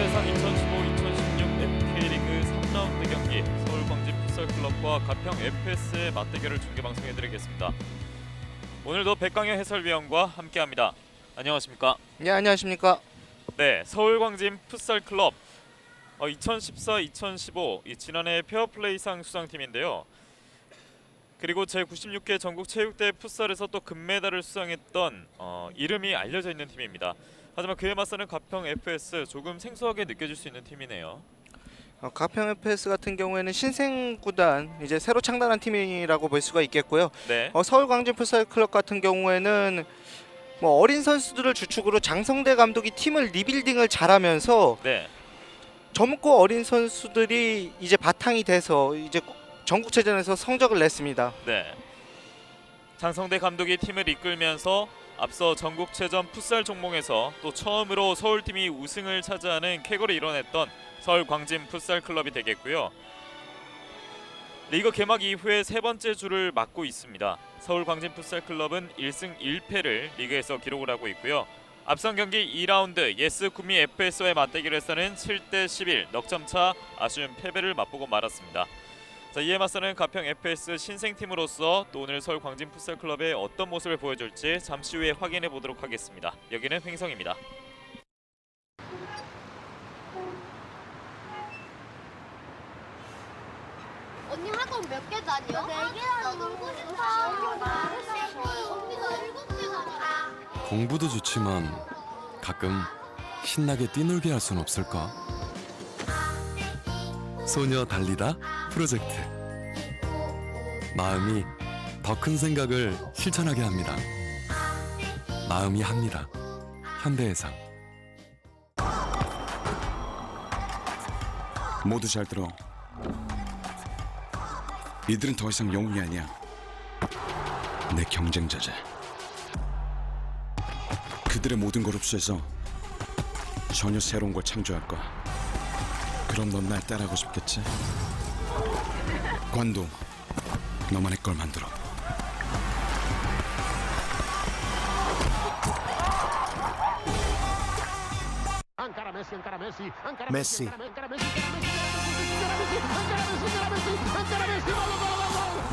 현대해상 2015-2016 FK리그 3라운드 경기 서울광진 풋살클럽과 가평 FS의 맞대결을 중계방송해드리겠습니다. 오늘도 백강현 해설위원과 함께합니다. 안녕하십니까? 네, 안녕하십니까? 네, 서울광진 풋살클럽 2014-2015 지난해 페어플레이상 수상팀인데요. 그리고 제96회 전국체육대회 풋살에서 또 금메달을 수상했던 이름이 알려져 있는 팀입니다. 하지만 그에 맞서는 가평 FS 조금 생소하게 느껴질 수 있는 팀이네요. 가평 FS 같은 경우에는 신생 구단, 이제 새로 창단한 팀이라고 볼 수가 있겠고요. 네, 서울광진 풋살클럽 같은 경우에는 어린 선수들을 주축으로 장성대 감독이 팀을 리빌딩을 잘하면서 네, 젊고 어린 선수들이 이제 바탕이 돼서 이제 전국체전에서 성적을 냈습니다. 네. 장성대 감독이 팀을 이끌면서 앞서 전국체전 풋살 종목에서 또 처음으로 서울팀이 우승을 차지하는 쾌거를 이뤄냈던 서울광진 풋살클럽이 되겠고요. 리그 개막 이후에 세 번째 주를 맡고 있습니다. 서울광진 풋살클럽은 1승 1패를 리그에서 기록을 하고 있고요. 앞선 경기 2라운드 예스 구미 FS와의 맞대결에서는 7대11 넉점차 아쉬운 패배를 맛보고 말았습니다. 자, 이에 맞서는 가평 FS 신생팀으로서 또 오늘 서울광진 풋살클럽의 어떤 모습을 보여줄지 잠시 후에 확인해 보도록 하겠습니다. 여기는 횡성입니다. 언니 학원 몇 개 다녀? 4개 다녀. 언니가 7개 다녀. 공부도 좋지만 가끔 신나게 뛰놀게 할 순 없을까? 소녀 달리다 프로젝트. 마음이 더 큰 생각을 실천하게 합니다. 마음이 합니다. 현대해상. 모두 잘 들어. 이들은 더 이상 영웅이 아니야. 내 경쟁자지. 그들의 모든 걸 흡수해서 전혀 새로운 걸 창조할 거야. 그럼 넌 날 따라하고 싶겠지? 관도 너만의 걸 만들어. 메시.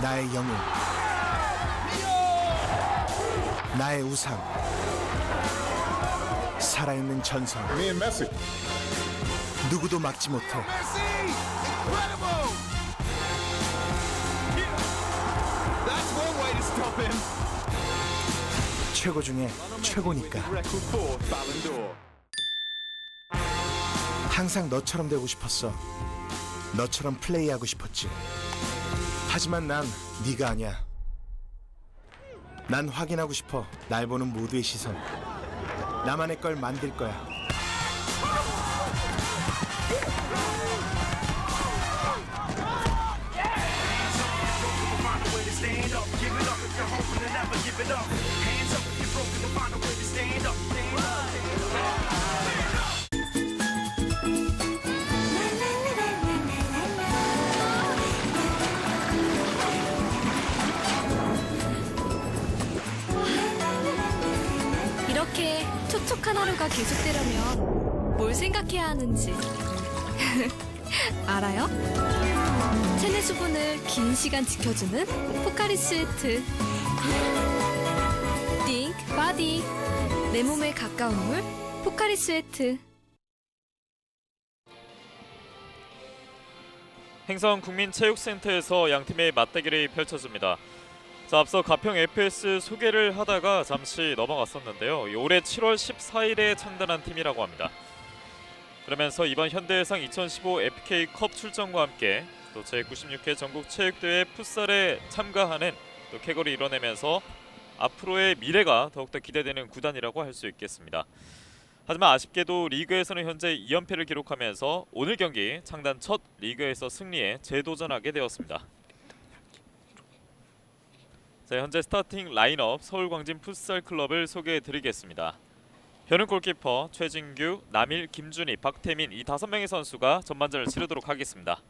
나의 영웅. 나의 우상. 살아있는 전설. 누구도 막지 못해. 최고 중에 최고니까. 항상 너처럼 되고 싶었어. 너처럼 플레이하고 싶었지. 하지만 난 네가 아니야. 난 확인하고 싶어. 날 보는 모두의 시선. 나만의 걸 만들 거야. 이렇게 촉촉한 하루가 계속되려면 뭘 생각해야 하는지 알아요? 체내 수분을 긴 시간 지켜주는 포카리 스웨트. Think Body. 내 몸에 가까운 물 포카리 스웨트. 횡성 국민체육센터에서 양팀의 맞대결이 펼쳐집니다. 자, 앞서 가평 FS 소개를 하다가 잠시 넘어갔었는데요. 올해 7월 14일에 창단한 팀이라고 합니다. 그러면서 이번 현대해상 2015 FK컵 출전과 함께 또 제96회 전국체육대회 풋살에 참가하는 또 쾌거를 이뤄내면서 앞으로의 미래가 더욱더 기대되는 구단이라고 할 수 있겠습니다. 하지만 아쉽게도 리그에서는 현재 2연패를 기록하면서 오늘 경기 창단 첫 리그에서 승리에 재도전하게 되었습니다. 자, 현재 스타팅 라인업 서울광진 풋살클럽을 소개해드리겠습니다. 현은 골키퍼, 최진규, 남일, 김준희, 박태민 이 5명의 선수가 전반전을 치르도록 하겠습니다.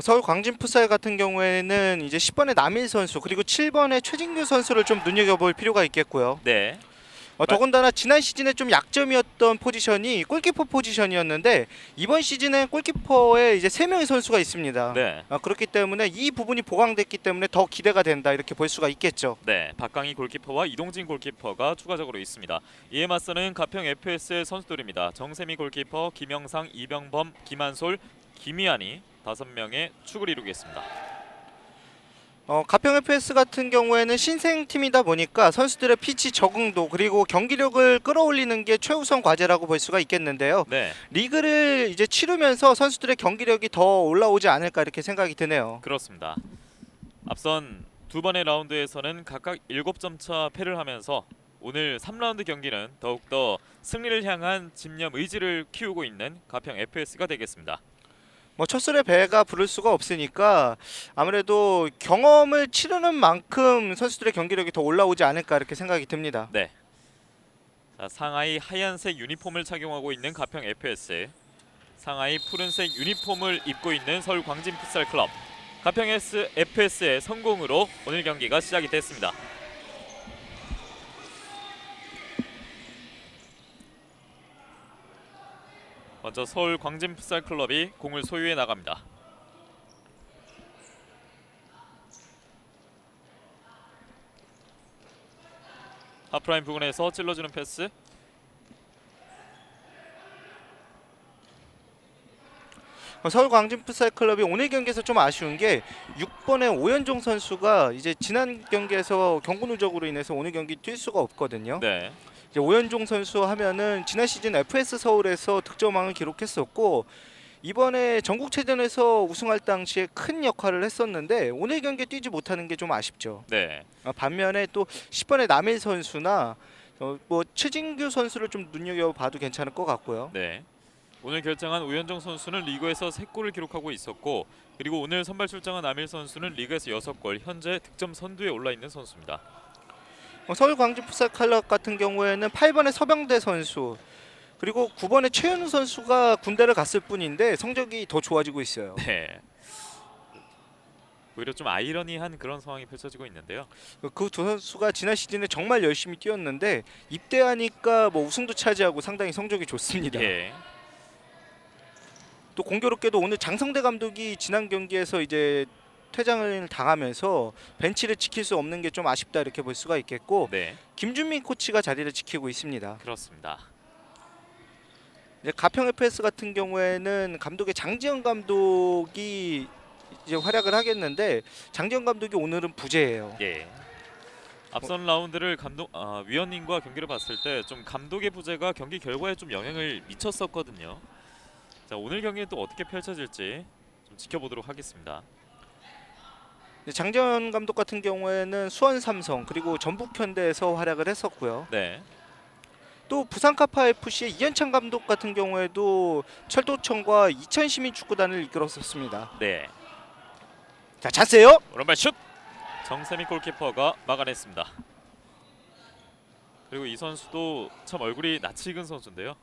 서울 광진 풋살 같은 경우에는 이제 10번의 남일 선수 그리고 7번의 최진규 선수를 좀 눈여겨볼 필요가 있겠고요. 네, 더군다나 지난 시즌에 좀 약점이었던 포지션이 골키퍼 포지션이었는데 이번 시즌에 골키퍼에 이제 3명의 선수가 있습니다. 네. 그렇기 때문에 이 부분이 보강됐기 때문에 더 기대가 된다 이렇게 볼 수가 있겠죠. 네, 박강희 골키퍼와 이동진 골키퍼가 추가적으로 있습니다. 이에 맞서는 가평 FS의 선수들입니다. 정세미 골키퍼, 김영상, 이병범, 김한솔, 김희안이 5명의 축을 이루겠습니다. 가평 FS 같은 경우에는 신생팀이다 보니까 선수들의 피치 적응도 그리고 경기력을 끌어올리는 게 최우선 과제라고 볼 수가 있겠는데요. 네, 리그를 이제 치르면서 선수들의 경기력이 더 올라오지 않을까 이렇게 생각이 드네요. 그렇습니다. 앞선 두 번의 라운드에서는 각각 7점 차 패를 하면서 오늘 3라운드 경기는 더욱더 승리를 향한 집념 의지를 키우고 있는 가평 FS가 되겠습니다. 첫술에 배가 부를 수가 없으니까 아무래도 경험을 치르는 만큼 선수들의 경기력이 더 올라오지 않을까 이렇게 생각이 듭니다. 네. 자, 상하이 하얀색 유니폼을 착용하고 있는 가평 FS, 상하이 푸른색 유니폼을 입고 있는 서울 광진 풋살 클럽. 가평 FS의 성공으로 오늘 경기가 시작이 됐습니다. 먼저 서울 광진 풋살 클럽이 공을 소유해 나갑니다. 하프라인 부근에서 찔러주는 패스. 서울 광진 풋살 클럽이 오늘 경기에서 좀 아쉬운 게 6번의 오연종 선수가 이제 지난 경기에서 경고 누적으로 인해서 오늘 경기 뛸 수가 없거든요. 네. 이제 오연종 선수 하면은 지난 시즌 FS 서울에서 득점왕을 기록했었고 이번에 전국체전에서 우승할 당시에 큰 역할을 했었는데 오늘 경기에 뛰지 못하는 게 좀 아쉽죠. 네. 반면에 또 10번의 남일 선수나 최진규 선수를 좀 눈여겨봐도 괜찮을 것 같고요. 네. 오늘 결정한 오현정 선수는 리그에서 3골을 기록하고 있었고, 그리고 오늘 선발 출장한 남일 선수는 리그에서 6골, 현재 득점 선두에 올라 있는 선수입니다. 서울 광진 풋살 클럽 같은 경우에는 8번의 서병대 선수 그리고 9번의 최현우 선수가 군대를 갔을 뿐인데 성적이 더 좋아지고 있어요. 네. 오히려 좀 아이러니한 그런 상황이 펼쳐지고 있는데요. 그 두 선수가 지난 시즌에 정말 열심히 뛰었는데 입대하니까 우승도 차지하고 상당히 성적이 좋습니다. 예. 또 공교롭게도 오늘 장성대 감독이 지난 경기에서 이제 퇴장을 당하면서 벤치를 지킬 수 없는 게 좀 아쉽다 이렇게 볼 수가 있겠고 네. 김준민 코치가 자리를 지키고 있습니다. 그렇습니다. 이제 가평 FS 같은 경우에는 감독의 장지현 감독이 이제 활약을 하겠는데 장지현 감독이 오늘은 부재예요. 예. 앞선 라운드를 위원님과 경기를 봤을 때 좀 감독의 부재가 경기 결과에 좀 영향을 미쳤었거든요. 자, 오늘 경기는 또 어떻게 펼쳐질지 좀 지켜보도록 하겠습니다. 장지현 감독 같은 경우에는 수원 삼성 그리고 전북 현대에서 활약을 했었고요. 네. 또 부산 카파 FC의 이현창 감독 같은 경우에도 철도청과 이천 시민 축구단을 이끌었었습니다. 네. 자, 찬스예요. 오른발 슛! 정세미 골키퍼가 막아냈습니다. 그리고 이 선수도 참 얼굴이 낯이 익은 선수인데요.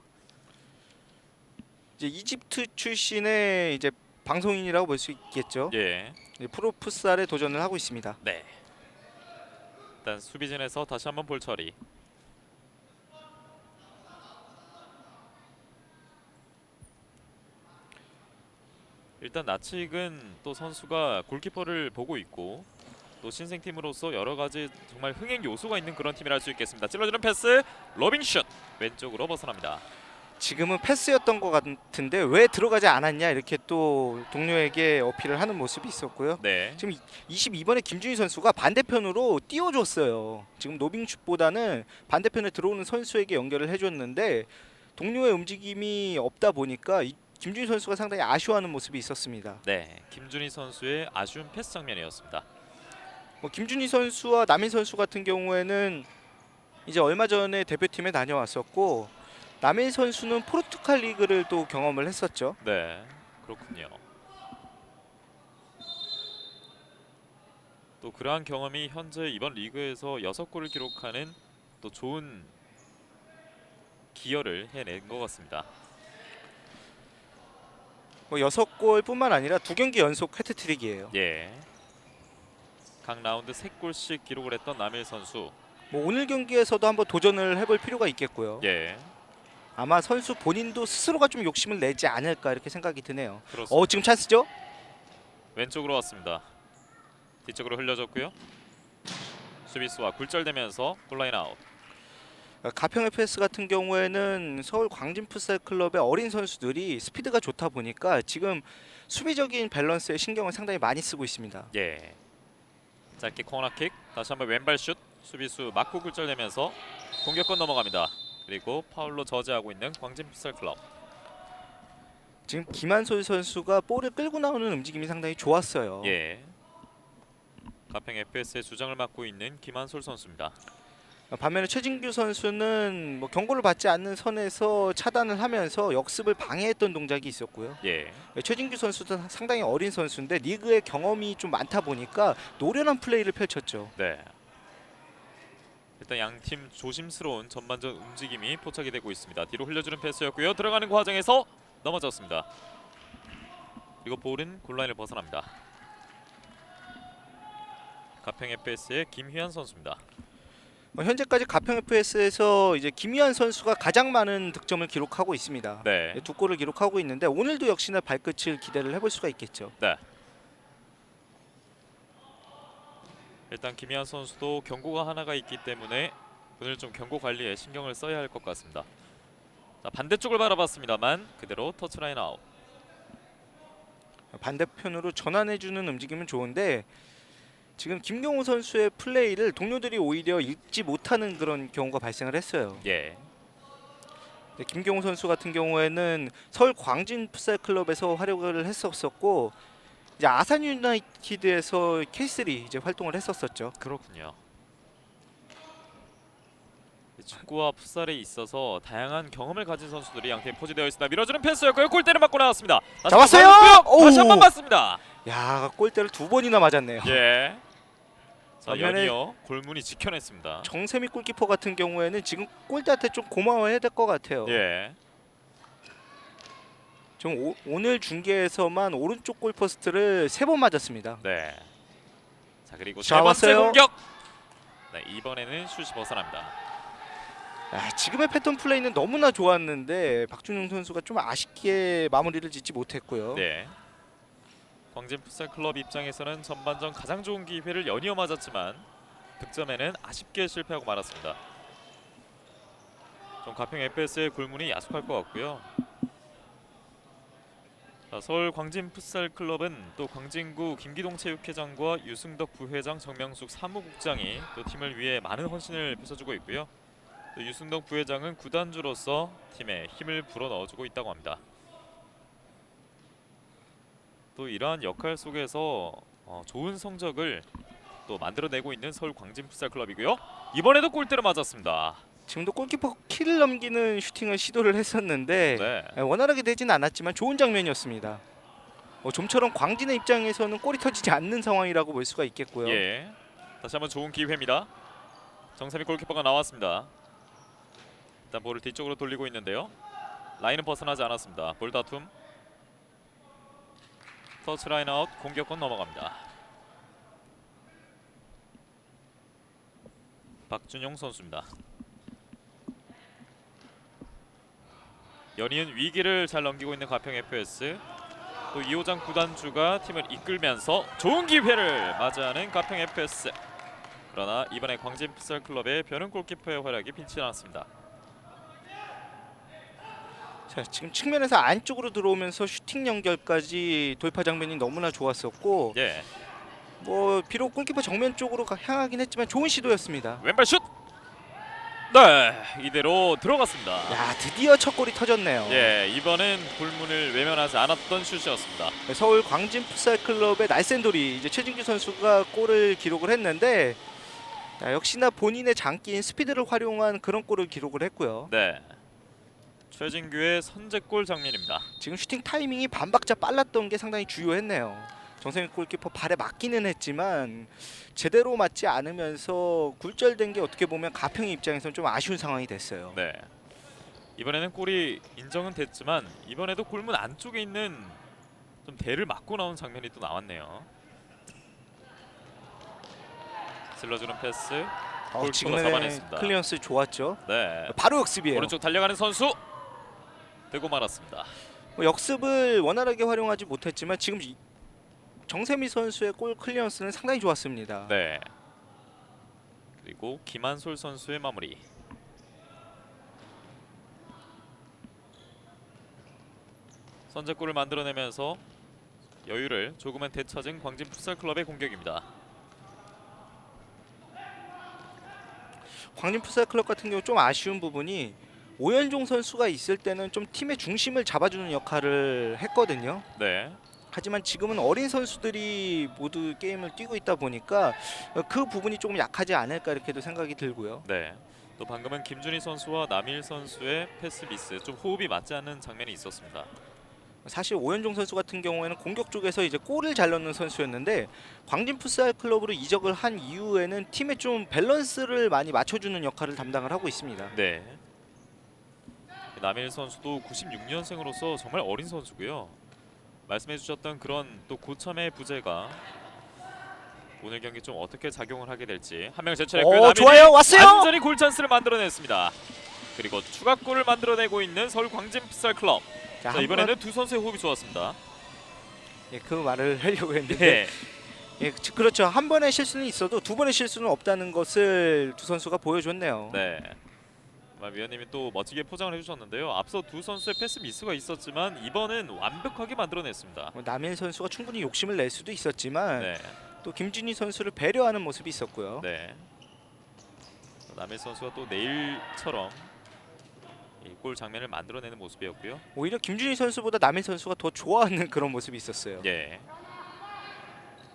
이제 이집트 출신의 이제 방송인이라고 볼 수 있겠죠. 예. 프로 풋살에 도전을 하고 있습니다. 네. 일단 수비진에서 다시 한번 볼 처리. 일단 나치익은 또 선수가 골키퍼를 보고 있고 또 신생팀으로서 여러 가지 정말 흥행 요소가 있는 그런 팀이라 할 수 있겠습니다. 찔러주는 패스, 로빙슛 왼쪽으로 벗어납니다. 지금은 패스였던 것 같은데 왜 들어가지 않았냐 이렇게 또 동료에게 어필을 하는 모습이 있었고요. 네. 지금 22번의 김준희 선수가 반대편으로 띄워줬어요. 지금 노빙슛보다는 반대편에 들어오는 선수에게 연결을 해줬는데 동료의 움직임이 없다 보니까 김준희 선수가 상당히 아쉬워하는 모습이 있었습니다. 네. 김준희 선수의 아쉬운 패스 장면이었습니다. 김준희 선수와 남인 선수 같은 경우에는 이제 얼마 전에 대표팀에 다녀왔었고 남인 선수는 포르투갈 리그를 또 경험을 했었죠. 네. 그렇군요. 또 그러한 경험이 현재 이번 리그에서 6골을 기록하는 또 좋은 기여를 해낸 것 같습니다. 6골뿐만 아니라 2경기 연속 해트트릭이에요. 예. 각 라운드 3골씩 기록을 했던 남일 선수. 뭐 오늘 경기에서도 한번 도전을 해볼 필요가 있겠고요. 예, 아마 선수 본인도 스스로가 좀 욕심을 내지 않을까 이렇게 생각이 드네요. 그렇습니다. 지금 찬스죠? 왼쪽으로 왔습니다. 뒤쪽으로 흘려줬고요. 수비수와 굴절되면서 골라인 아웃. 가평 FS 같은 경우에는 서울 광진 풋살 클럽의 어린 선수들이 스피드가 좋다 보니까 지금 수비적인 밸런스에 신경을 상당히 많이 쓰고 있습니다. 예. 짧게 코너킥. 다시 한번 왼발 슛. 수비수 맞고 굴절되면서 공격권 넘어갑니다. 그리고 파울로 저지하고 있는 광진 풋살 클럽. 지금 김한솔 선수가 볼을 끌고 나오는 움직임이 상당히 좋았어요. 예. 가평 FS의 주장을 맡고 있는 김한솔 선수입니다. 반면에 최진규 선수는 뭐 경고를 받지 않는 선에서 차단을 하면서 역습을 방해했던 동작이 있었고요. 예. 최진규 선수도 상당히 어린 선수인데 리그의 경험이 좀 많다 보니까 노련한 플레이를 펼쳤죠. 네. 일단 양팀 조심스러운 전반전 움직임이 포착이 되고 있습니다. 뒤로 흘려주는 패스였고요. 들어가는 과정에서 넘어졌습니다. 그리고 볼은 골라인을 벗어납니다. 가평 FS의 김휘한 선수입니다. 현재까지 가평 FS에서 이제 김희환 선수가 가장 많은 득점을 기록하고 있습니다. 네. 2골을 기록하고 있는데 오늘도 역시나 발끝을 기대를 해볼 수가 있겠죠. 네. 일단 김희한 선수도 경고가 하나가 있기 때문에 오늘 좀 경고 관리에 신경을 써야 할 것 같습니다. 자, 반대쪽을 바라봤습니다만 그대로 터치라인 아웃. 반대편으로 전환해주는 움직임은 좋은데 지금 김경호 선수의 플레이를 동료들이 오히려 읽지 못하는 그런 경우가 발생을 했어요. 예. 김경호 선수 같은 경우에는 서울 광진 풋살 클럽에서 활약을 했었고 이제 아산 유나이티드에서 K3 이제 활동을 했었었죠. 그렇군요. 축구와 풋살에 있어서 다양한 경험을 가진 선수들이 양팀에 포진되어 있습니다. 밀어주는 패스였고요. 골대를 맞고 나왔습니다. 다시 잡았어요! 한번 다시 오! 한번 맞습니다. 야, 골대를 2번이나 맞았네요. 예. 자, 반면에 연이어 골문이 지켜냈습니다. 정세미 골키퍼 같은 경우에는 지금 골대한테 좀 고마워해야 될 것 같아요. 예. 지금 오늘 중계에서만 오른쪽 골포스트를 3번 맞았습니다. 네. 자, 그리고 세 자, 번째 왔어요. 공격. 네, 이번에는 슛이 벗어납니다. 지금의 패턴 플레이는 너무나 좋았는데 박준용 선수가 좀 아쉽게 마무리를 짓지 못했고요. 네. 광진 풋살 클럽 입장에서는 전반전 가장 좋은 기회를 연이어 맞았지만 득점에는 아쉽게 실패하고 말았습니다. 좀 가평 FS의 골문이 야속할 것 같고요. 자, 서울 광진 풋살 클럽은 또 광진구 김기동 체육회장과 유승덕 부회장, 정명숙 사무국장이 또 팀을 위해 많은 헌신을 펼쳐주고 있고요. 또 유승덕 부회장은 구단주로서 팀에 힘을 불어넣어주고 있다고 합니다. 또 이러한 역할 속에서 좋은 성적을 또 만들어내고 있는 서울 광진 풋살 클럽이고요. 이번에도 골대를 맞았습니다. 지금도 골키퍼 키를 넘기는 슈팅을 시도를 했었는데 네. 원활하게 되지는 않았지만 좋은 장면이었습니다. 좀처럼 광진의 입장에서는 골이 터지지 않는 상황이라고 볼 수가 있겠고요. 예. 다시 한번 좋은 기회입니다. 정세미 골키퍼가 나왔습니다. 일단 볼을 뒤쪽으로 돌리고 있는데요. 라인은 벗어나지 않았습니다. 볼 다툼. 터치라인 아웃, 공격권 넘어갑니다. 박준용 선수입니다. 연이은 위기를 잘 넘기고 있는 가평 FS. 또 이호장 구단주가 팀을 이끌면서 좋은 기회를 맞이하는 가평 FS. 그러나 이번에 광진 풋살 클럽의 변은 골키퍼의 활약이 빈치 않았습니다. 자, 지금 측면에서 안쪽으로 들어오면서 슈팅 연결까지 돌파 장면이 너무나 좋았었고 예, 뭐 비록 골키퍼 정면 쪽으로 향하긴 했지만 좋은 시도였습니다. 왼발 슛. 네, 이대로 들어갔습니다. 야, 드디어 첫 골이 터졌네요. 예, 이번엔 골문을 외면하지 않았던 슛이었습니다. 서울 광진 풋살 클럽의 날쌘돌이 이제 최진규 선수가 골을 기록을 했는데 역시나 본인의 장기인 스피드를 활용한 그런 골을 기록을 했고요. 네, 최진규의 선제골 장면입니다. 지금 슈팅 타이밍이 반박자 빨랐던 게 상당히 주요했네요. 정세민 골키퍼 발에 맞기는 했지만 제대로 맞지 않으면서 굴절된 게 어떻게 보면 가평의 입장에서는 좀 아쉬운 상황이 됐어요. 네, 이번에는 골이 인정은 됐지만 이번에도 골문 안쪽에 있는 좀 대를 맞고 나온 장면이 또 나왔네요. 질러주는 패스. 골키퍼가 지금의 잡아냈습니다. 클리언스 좋았죠. 네. 바로 역습이에요. 오른쪽 달려가는 선수 되고 말았습니다. 역습을 원활하게 활용하지 못했지만 지금 정세미 선수의 골 클리언스는 상당히 좋았습니다. 네. 그리고 김한솔 선수의 마무리. 선제골을 만들어내면서 여유를 조금은 되찾은 광진 풋살클럽의 공격입니다. 광진 풋살클럽 같은 경우 좀 아쉬운 부분이 오현종 선수가 있을 때는 좀 팀의 중심을 잡아주는 역할을 했거든요. 네. 하지만 지금은 어린 선수들이 모두 게임을 뛰고 있다 보니까 그 부분이 조금 약하지 않을까 이렇게도 생각이 들고요. 네. 또 방금은 김준희 선수와 남일 선수의 패스 미스, 좀 호흡이 맞지 않는 장면이 있었습니다. 사실 오현종 선수 같은 경우에는 공격 쪽에서 이제 골을 잘 넣는 선수였는데 광진 풋살 클럽으로 이적을 한 이후에는 팀에 좀 밸런스를 많이 맞춰주는 역할을 담당을 하고 있습니다. 네. 남일 선수도 96년생으로서 정말 어린 선수고요. 말씀해주셨던 그런 또 고참의 부재가 오늘 경기 좀 어떻게 작용을 하게 될지. 한 명 제출했고요. 남일이 좋아요. 왔어요. 완전히 골 찬스를 만들어냈습니다. 그리고 추가골을 만들어내고 있는 서울 광진 풋살 클럽. 자, 이번에는 두 선수의 호흡이 좋았습니다. 그 말을 하려고 했는데 그렇죠. 한 번의 실수는 있어도 두 번의 실수는 없다는 것을 두 선수가 보여줬네요. 네. 위원님이 또 멋지게 포장을 해주셨는데요. 앞서 두 선수의 패스 미스가 있었지만 이번은 완벽하게 만들어냈습니다. 남일 선수가 충분히 욕심을 낼 수도 있었지만 네. 또 김준희 선수를 배려하는 모습이 있었고요. 네. 남일 선수가 또 내일처럼 이 골 장면을 만들어내는 모습이었고요. 오히려 김준희 선수보다 남일 선수가 더 좋아하는 그런 모습이 있었어요. 예.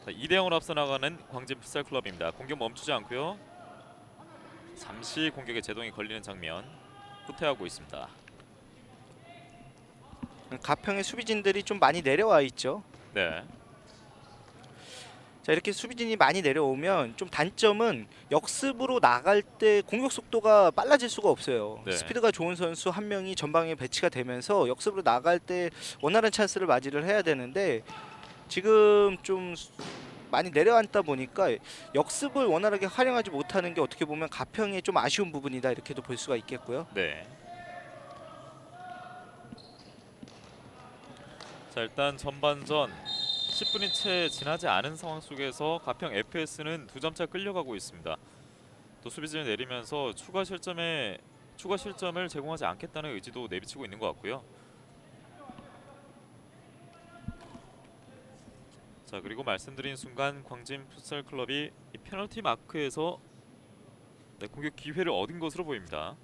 2대0으로 앞서 나가는 광진 풋살 클럽입니다. 공격 멈추지 않고요. 잠시 공격에 제동이 걸리는 장면 후퇴하고 있습니다. 가평의 수비진들이 좀 많이 내려와 있죠. 네. 자, 이렇게 수비진이 많이 내려오면 좀 단점은 역습으로 나갈 때 공격 속도가 빨라질 수가 없어요. 네. 스피드가 좋은 선수 한 명이 전방에 배치가 되면서 역습으로 나갈 때 원활한 찬스를 맞이를 해야 되는데 지금 좀 많이 내려앉다 보니까 역습을 원활하게 활용하지 못하는 게 어떻게 보면 가평의 좀 아쉬운 부분이다 이렇게도 볼 수가 있겠고요. 네. 자, 일단 전반전 10분이 채 지나지 않은 상황 속에서 가평 FS는 2점차 끌려가고 있습니다. 또 수비진을 내리면서 추가 실점을 제공하지 않겠다는 의지도 내비치고 있는 것 같고요. 자, 그리고 말씀드린 순간 광진 풋살 클럽이 이 페널티 마크에서 공격 기회를 얻은 것으로 보입니다.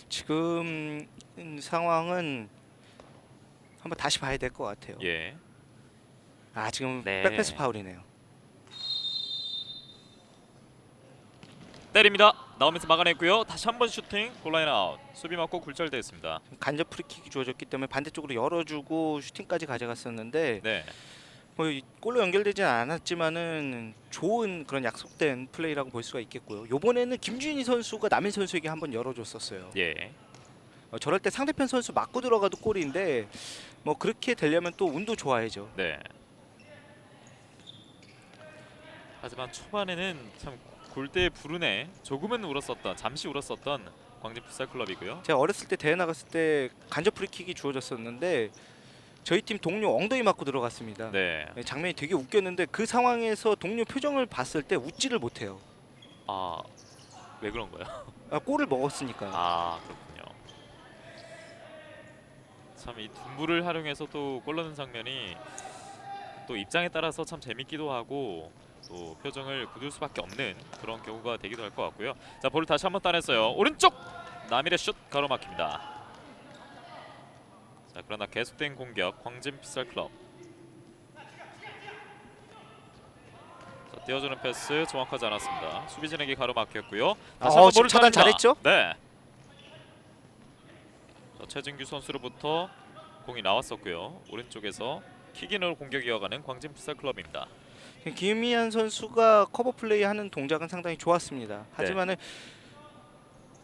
지금 상황은 한번 다시 봐야 될 것 같아요. 예. 지금 네. 백패스 파울이네요. 때립니다. 나오면서 막아냈고요. 다시 한번 슈팅, 골라인 아웃. 수비 맞고 굴절됐습니다. 간접 프리킥이 주어졌기 때문에 반대쪽으로 열어주고 슈팅까지 가져갔었는데 네. 뭐 골로 연결되지는 않았지만은 좋은 그런 약속된 플레이라고 볼 수가 있겠고요. 이번에는 김준희 선수가 남인 선수에게 한번 열어줬었어요. 예. 저럴 때 상대편 선수 맞고 들어가도 골인데 뭐 그렇게 되려면 또 운도 좋아야죠. 네. 하지만 초반에는 참 골대에 불운해 조금은 울었었던, 잠시 울었었던 광진 풋살 클럽이고요. 제가 어렸을 때 대회 나갔을 때 간접 프리킥이 주어졌었는데 저희 팀 동료 엉덩이 맞고 들어갔습니다. 네. 장면이 되게 웃겼는데 그 상황에서 동료 표정을 봤을 때 웃지를 못해요. 왜 그런 거예요? 골을 먹었으니까. 그렇군요. 참 이 둔부를 활용해서 또 골 넣는 장면이 또 입장에 따라서 참 재밌기도 하고 또 표정을 굳을 수밖에 없는 그런 경우가 되기도 할 것 같고요. 자, 볼을 다시 한번 따냈어요. 오른쪽 남일의 슛 가로막힙니다. 자, 그러나 계속된 공격 광진 풋살 클럽. 자, 띄워주는 패스 정확하지 않았습니다. 수비진에게 가로막혔고요. 다시 한번 볼을 차단 따냅니다. 잘했죠? 네. 자, 최진규 선수로부터 공이 나왔었고요. 오른쪽에서 킥인으로 공격 이어가는 광진 풋살 클럽입니다. 김희한 선수가 커버 플레이하는 동작은 상당히 좋았습니다. 하지만은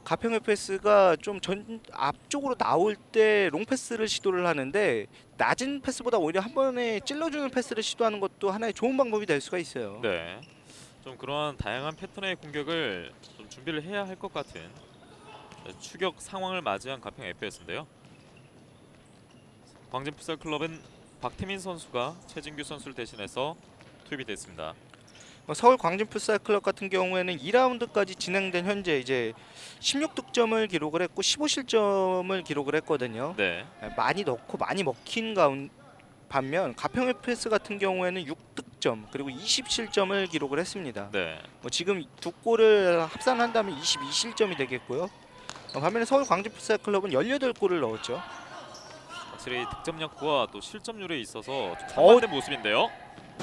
가평 FS가 좀 전 앞쪽으로 나올 때 롱 패스를 시도를 하는데 낮은 패스보다 오히려 한 번에 찔러주는 패스를 시도하는 것도 하나의 좋은 방법이 될 수가 있어요. 네. 좀 그런 다양한 패턴의 공격을 좀 준비를 해야 할 것 같은 추격 상황을 맞이한 가평 FS인데요. 광진 풋살 클럽은 박태민 선수가 최진규 선수를 대신해서 투입이 됐습니다. 서울 광진 풋살 클럽 같은 경우에는 2라운드까지 진행된 현재 이제 16득점을 기록을 했고 15실점을 기록을 했거든요. 네. 많이 넣고 많이 먹힌 반면 가평 FS 같은 경우에는 6득점 그리고 20실점을 기록을 했습니다. 네. 지금 두 골을 합산한다면 22실점이 되겠고요. 반면에 서울 광진 풋살 클럽은 18골을 넣었죠. 확실히 득점력과 또 실점률에 있어서 좀 상반된 모습인데요.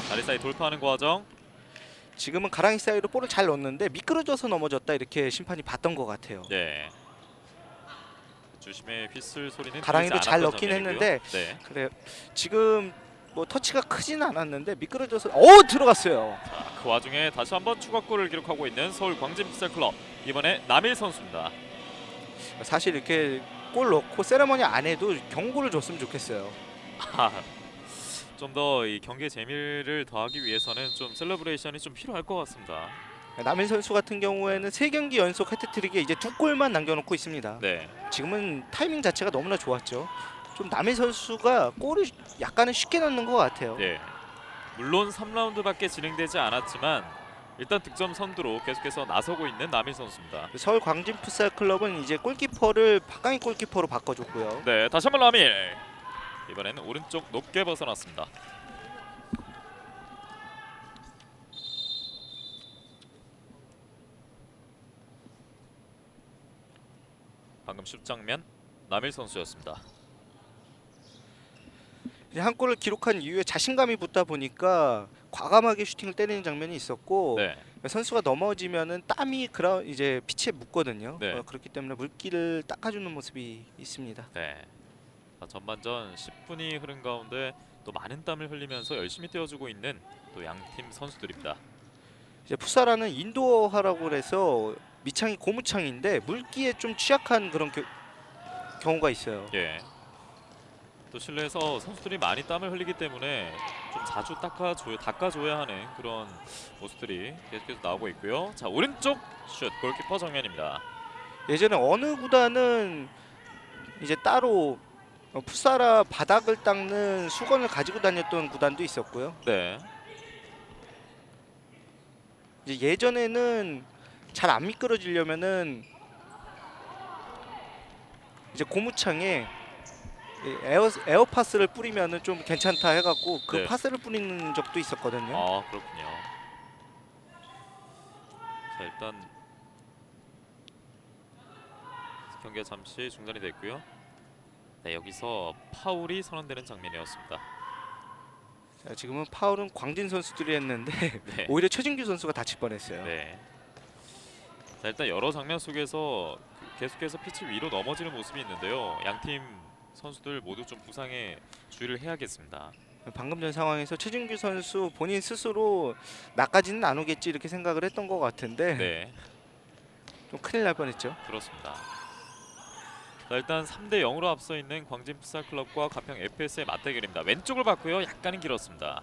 다리 사이 돌파하는 과정. 지금은 가랑이 사이로 볼을 잘 넣었는데 미끄러져서 넘어졌다 이렇게 심판이 봤던 것 같아요. 네. 주심의 휘슬 소리는 가랑이도 잘 넣긴 했는데 네. 그래 지금 뭐 터치가 크진 않았는데 미끄러져서 들어갔어요. 자, 그 와중에 다시 한번 추가골을 기록하고 있는 서울 광진 풋살 클럽. 이번에 남일 선수입니다. 사실 이렇게 골 넣고 세레머니 안 해도 경고를 줬으면 좋겠어요. 좀 더 이 경기의 재미를 더하기 위해서는 좀 셀러브레이션이 좀 필요할 것 같습니다. 남일 선수 같은 경우에는 3경기 연속 해트트릭에 이제 2골만 남겨놓고 있습니다. 네. 지금은 타이밍 자체가 너무나 좋았죠. 좀 남일 선수가 골을 약간은 쉽게 넣는 것 같아요. 네. 물론 3라운드밖에 진행되지 않았지만 일단 득점 선두로 계속해서 나서고 있는 남일 선수입니다. 서울 광진 풋살 클럽은 이제 골키퍼를 박강희 골키퍼로 바꿔줬고요. 네, 다시 한번 남일. 이번에는 오른쪽 높게 벗어났습니다. 방금 슛 장면 남일 선수였습니다. 이제 한 골을 기록한 이후에 자신감이 붙다 보니까 과감하게 슈팅을 때리는 장면이 있었고 네. 선수가 넘어지면은 땀이 이제 피치에 묻거든요. 네. 그렇기 때문에 물기를 닦아주는 모습이 있습니다. 네. 자, 전반전 10분이 흐른 가운데 또 많은 땀을 흘리면서 열심히 뛰어주고 있는 또 양팀 선수들입니다. 이제 풋살하는 인도어화라고 해서 밑창이 고무창인데 물기에 좀 취약한 그런 경우가 있어요. 예. 또 실내에서 선수들이 많이 땀을 흘리기 때문에 좀 자주 닦아줘야 하는 그런 모습들이 계속해서 나오고 있고요. 자, 오른쪽 슛 골키퍼 정면입니다. 예전에 어느 구단은 이제 따로 풋살아 바닥을 닦는 수건을 가지고 다녔던 구단도 있었고요. 네. 이제 예전에는 잘 안 미끄러지려면은 이제 고무창에 에어파스를 뿌리면은 좀 괜찮다 해갖고 그 네. 파스를 뿌리는 적도 있었거든요. 아, 그렇군요. 자, 일단 경기가 잠시 중단이 됐고요. 네, 여기서 파울이 선언되는 장면이었습니다. 자, 지금은 파울은 광진 선수들이 했는데 네. 오히려 최진규 선수가 다칠 뻔했어요. 네. 자, 일단 여러 장면 속에서 계속해서 피치 위로 넘어지는 모습이 있는데요. 양팀 선수들 모두 좀 부상에 주의를 해야겠습니다. 방금 전 상황에서 최진규 선수 본인 스스로 나까지는 안 오겠지 이렇게 생각을 했던 것 같은데 네, 좀 큰일 날 뻔했죠. 그렇습니다. 자, 일단 3대 0으로 앞서 있는 광진 풋살 클럽과 가평 FS의 맞대결입니다. 왼쪽을 봤고요. 약간은 길었습니다.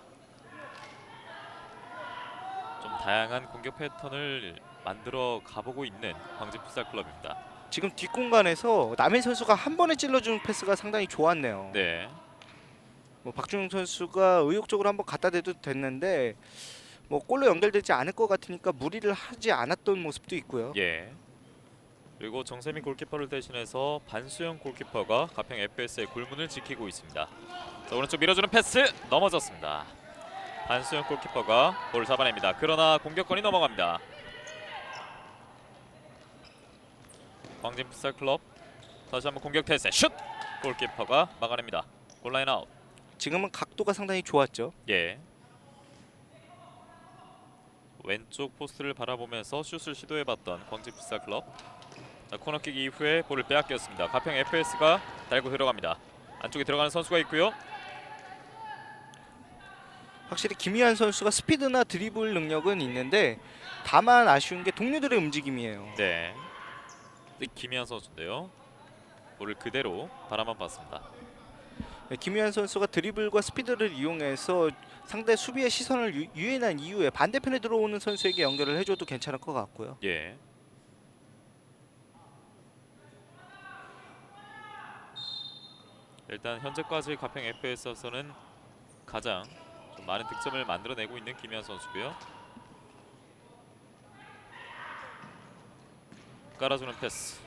좀 다양한 공격 패턴을 만들어 가보고 있는 광진 풋살 클럽입니다. 지금 뒷공간에서 남일 선수가 한 번에 찔러주는 패스가 상당히 좋았네요. 네, 뭐 박준영 선수가 의욕적으로 한번 갖다 대도 됐는데 뭐 골로 연결되지 않을 것 같으니까 무리를 하지 않았던 모습도 있고요. 예. 그리고 정세민 골키퍼를 대신해서 반수영 골키퍼가 가평 FS의 골문을 지키고 있습니다. 자, 오른쪽 밀어주는 패스 넘어졌습니다. 반수영 골키퍼가 볼을 잡아냅니다. 그러나 공격권이 넘어갑니다. 광진 풋살 클럽 다시 한번 공격 태세 슛! 골키퍼가 막아냅니다. 골라인 아웃. 지금은 각도가 상당히 좋았죠. 예. 왼쪽 포스트를 바라보면서 슛을 시도해봤던 광진 풋살 클럽. 자, 코너킥 이후에 볼을 빼앗겼습니다. 가평 FS가 달고 들어갑니다. 안쪽에 들어가는 선수가 있고요. 확실히 김희한 선수가 스피드나 드리블 능력은 있는데 다만 아쉬운 게 동료들의 움직임이에요. 네. 김희한 선수인데요. 볼을 그대로 바라만 봤습니다. 네, 김유한 선수가 드리블과 스피드를 이용해서 상대 수비의 시선을 유인한 이후에 반대편에 들어오는 선수에게 연결을 해줘도 괜찮을 것 같고요. 예. 일단 현재까지 가평 FS에서는 가장 좀 많은 득점을 만들어내고 있는 김희한 선수고요. 깔아주는 패스.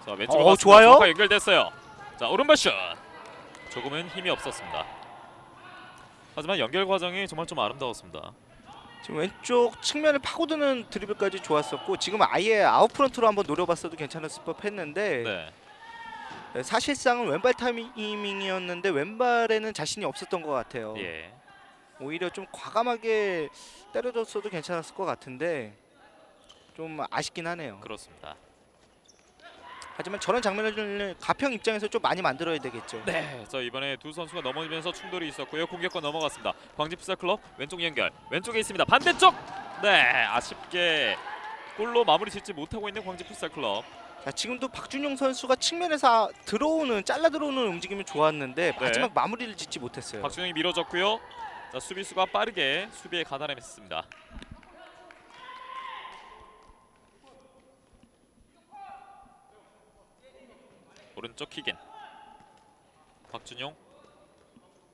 자 왼쪽으로 갔습니다. 좋아요. 정확하게 연결됐어요. 자 오른발 슛. 조금은 힘이 없었습니다. 하지만 연결 과정이 정말 좀 아름다웠습니다. 지금 왼쪽 측면을 파고드는 드리블까지 좋았었고 지금 아예 아웃프런트로 한번 노려봤어도 괜찮았을 법했는데 네. 사실상은 왼발 타이밍이었는데 왼발에는 자신이 없었던 것 같아요. 예. 오히려 좀 과감하게 때려줬어도 괜찮았을 것 같은데 좀 아쉽긴 하네요. 그렇습니다. 하지만 저런 장면을 가평 입장에서 좀 많이 만들어야 되겠죠. 네. 자 이번에 두 선수가 넘어지면서 충돌이 있었고요. 공격권 넘어갔습니다. 광진 풋살 클럽 왼쪽 연결. 왼쪽에 있습니다. 반대쪽. 네. 아쉽게 골로 마무리 짓지 못하고 있는 광진 풋살 클럽. 자, 지금도 박준용 선수가 측면에서 잘라 들어오는 움직임이 좋았는데 마지막 마무리를 짓지 못했어요. 박준영이 밀어줬고요. 자 수비수가 빠르게 수비에 가담했습니다. 오른쪽 킥인 박준용.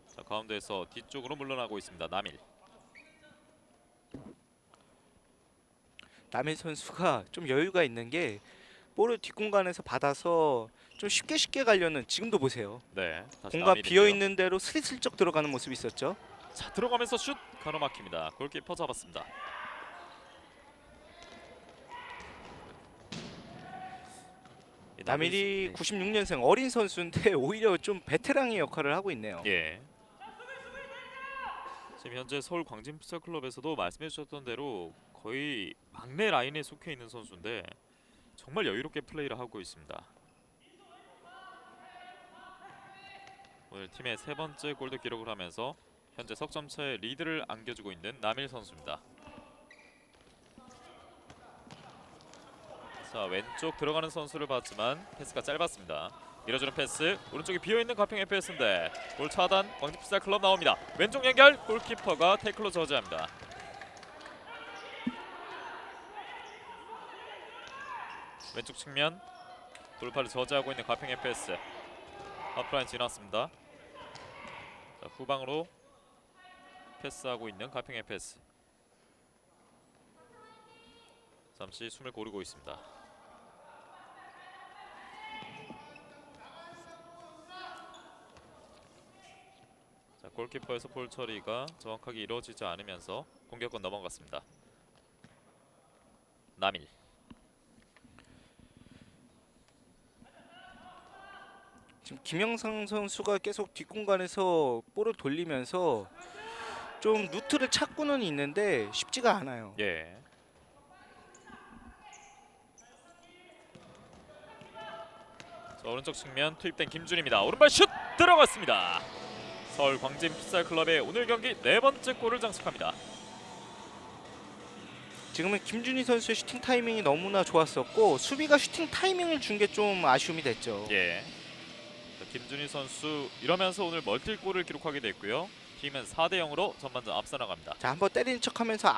자 가운데에서 뒤쪽으로 물러나고 있습니다. 남일. 남일 선수가 좀 여유가 있는 게 볼을 뒷공간에서 받아서 좀 쉽게 가려는 지금도 보세요. 네. 다시 공간 남일인데요. 비어 있는 대로 스리슬쩍 들어가는 모습이 있었죠. 자 들어가면서 슛 가로막힙니다. 골키퍼 잡았습니다. 남일이 96년생 어린 선수인데 오히려 좀 베테랑의 역할을 하고 있네요. 예. 지금 현재 서울 광진 풋살 클럽에서도 말씀해 주셨던 대로 거의 막내 라인에 속해 있는 선수인데 정말 여유롭게 플레이를 하고 있습니다. 오늘 팀의 세 번째 골도 기록을 하면서 현재 석점차의 리드를 안겨주고 있는 남일 선수입니다. 자 왼쪽 들어가는 선수를 봤지만 패스가 짧았습니다. 밀어주는 패스. 오른쪽에 비어있는 가평 FS인데 골 차단. 광진 풋살 클럽 나옵니다. 왼쪽 연결. 골키퍼가 태클로 저지합니다. 왼쪽 측면 돌파를 저지하고 있는 가평 FS. 하프라인 지났습니다. 자, 후방으로 패스하고 있는 가평 FS. 잠시 숨을 고르고 있습니다. 자, 골키퍼에서 볼 처리가 정확하게 이루어지지 않으면서 공격권 넘어갔습니다. 남일. 지금 김영상 선수가 계속 뒷공간에서 볼을 돌리면서 좀 루트를 찾고는 있는데 쉽지가 않아요. 예. 자, 오른쪽 측면 투입된 김준입니다. 오른발 슛 들어갔습니다. 서울 광진 풋살 클럽의 오늘 경기 네 번째 골을 장식합니다. 지금은 김준희 선수의 슈팅 타이밍이 너무나 좋았었고 수비가 슈팅 타이밍을 준 게 좀 아쉬움이 됐죠. 예. 자, 김준희 선수 이러면서 오늘 멀티골을 기록하게 됐고요. 팀은 4대 0으로 전반전 앞서 나갑니다. 자, 한번 때리는 척하면서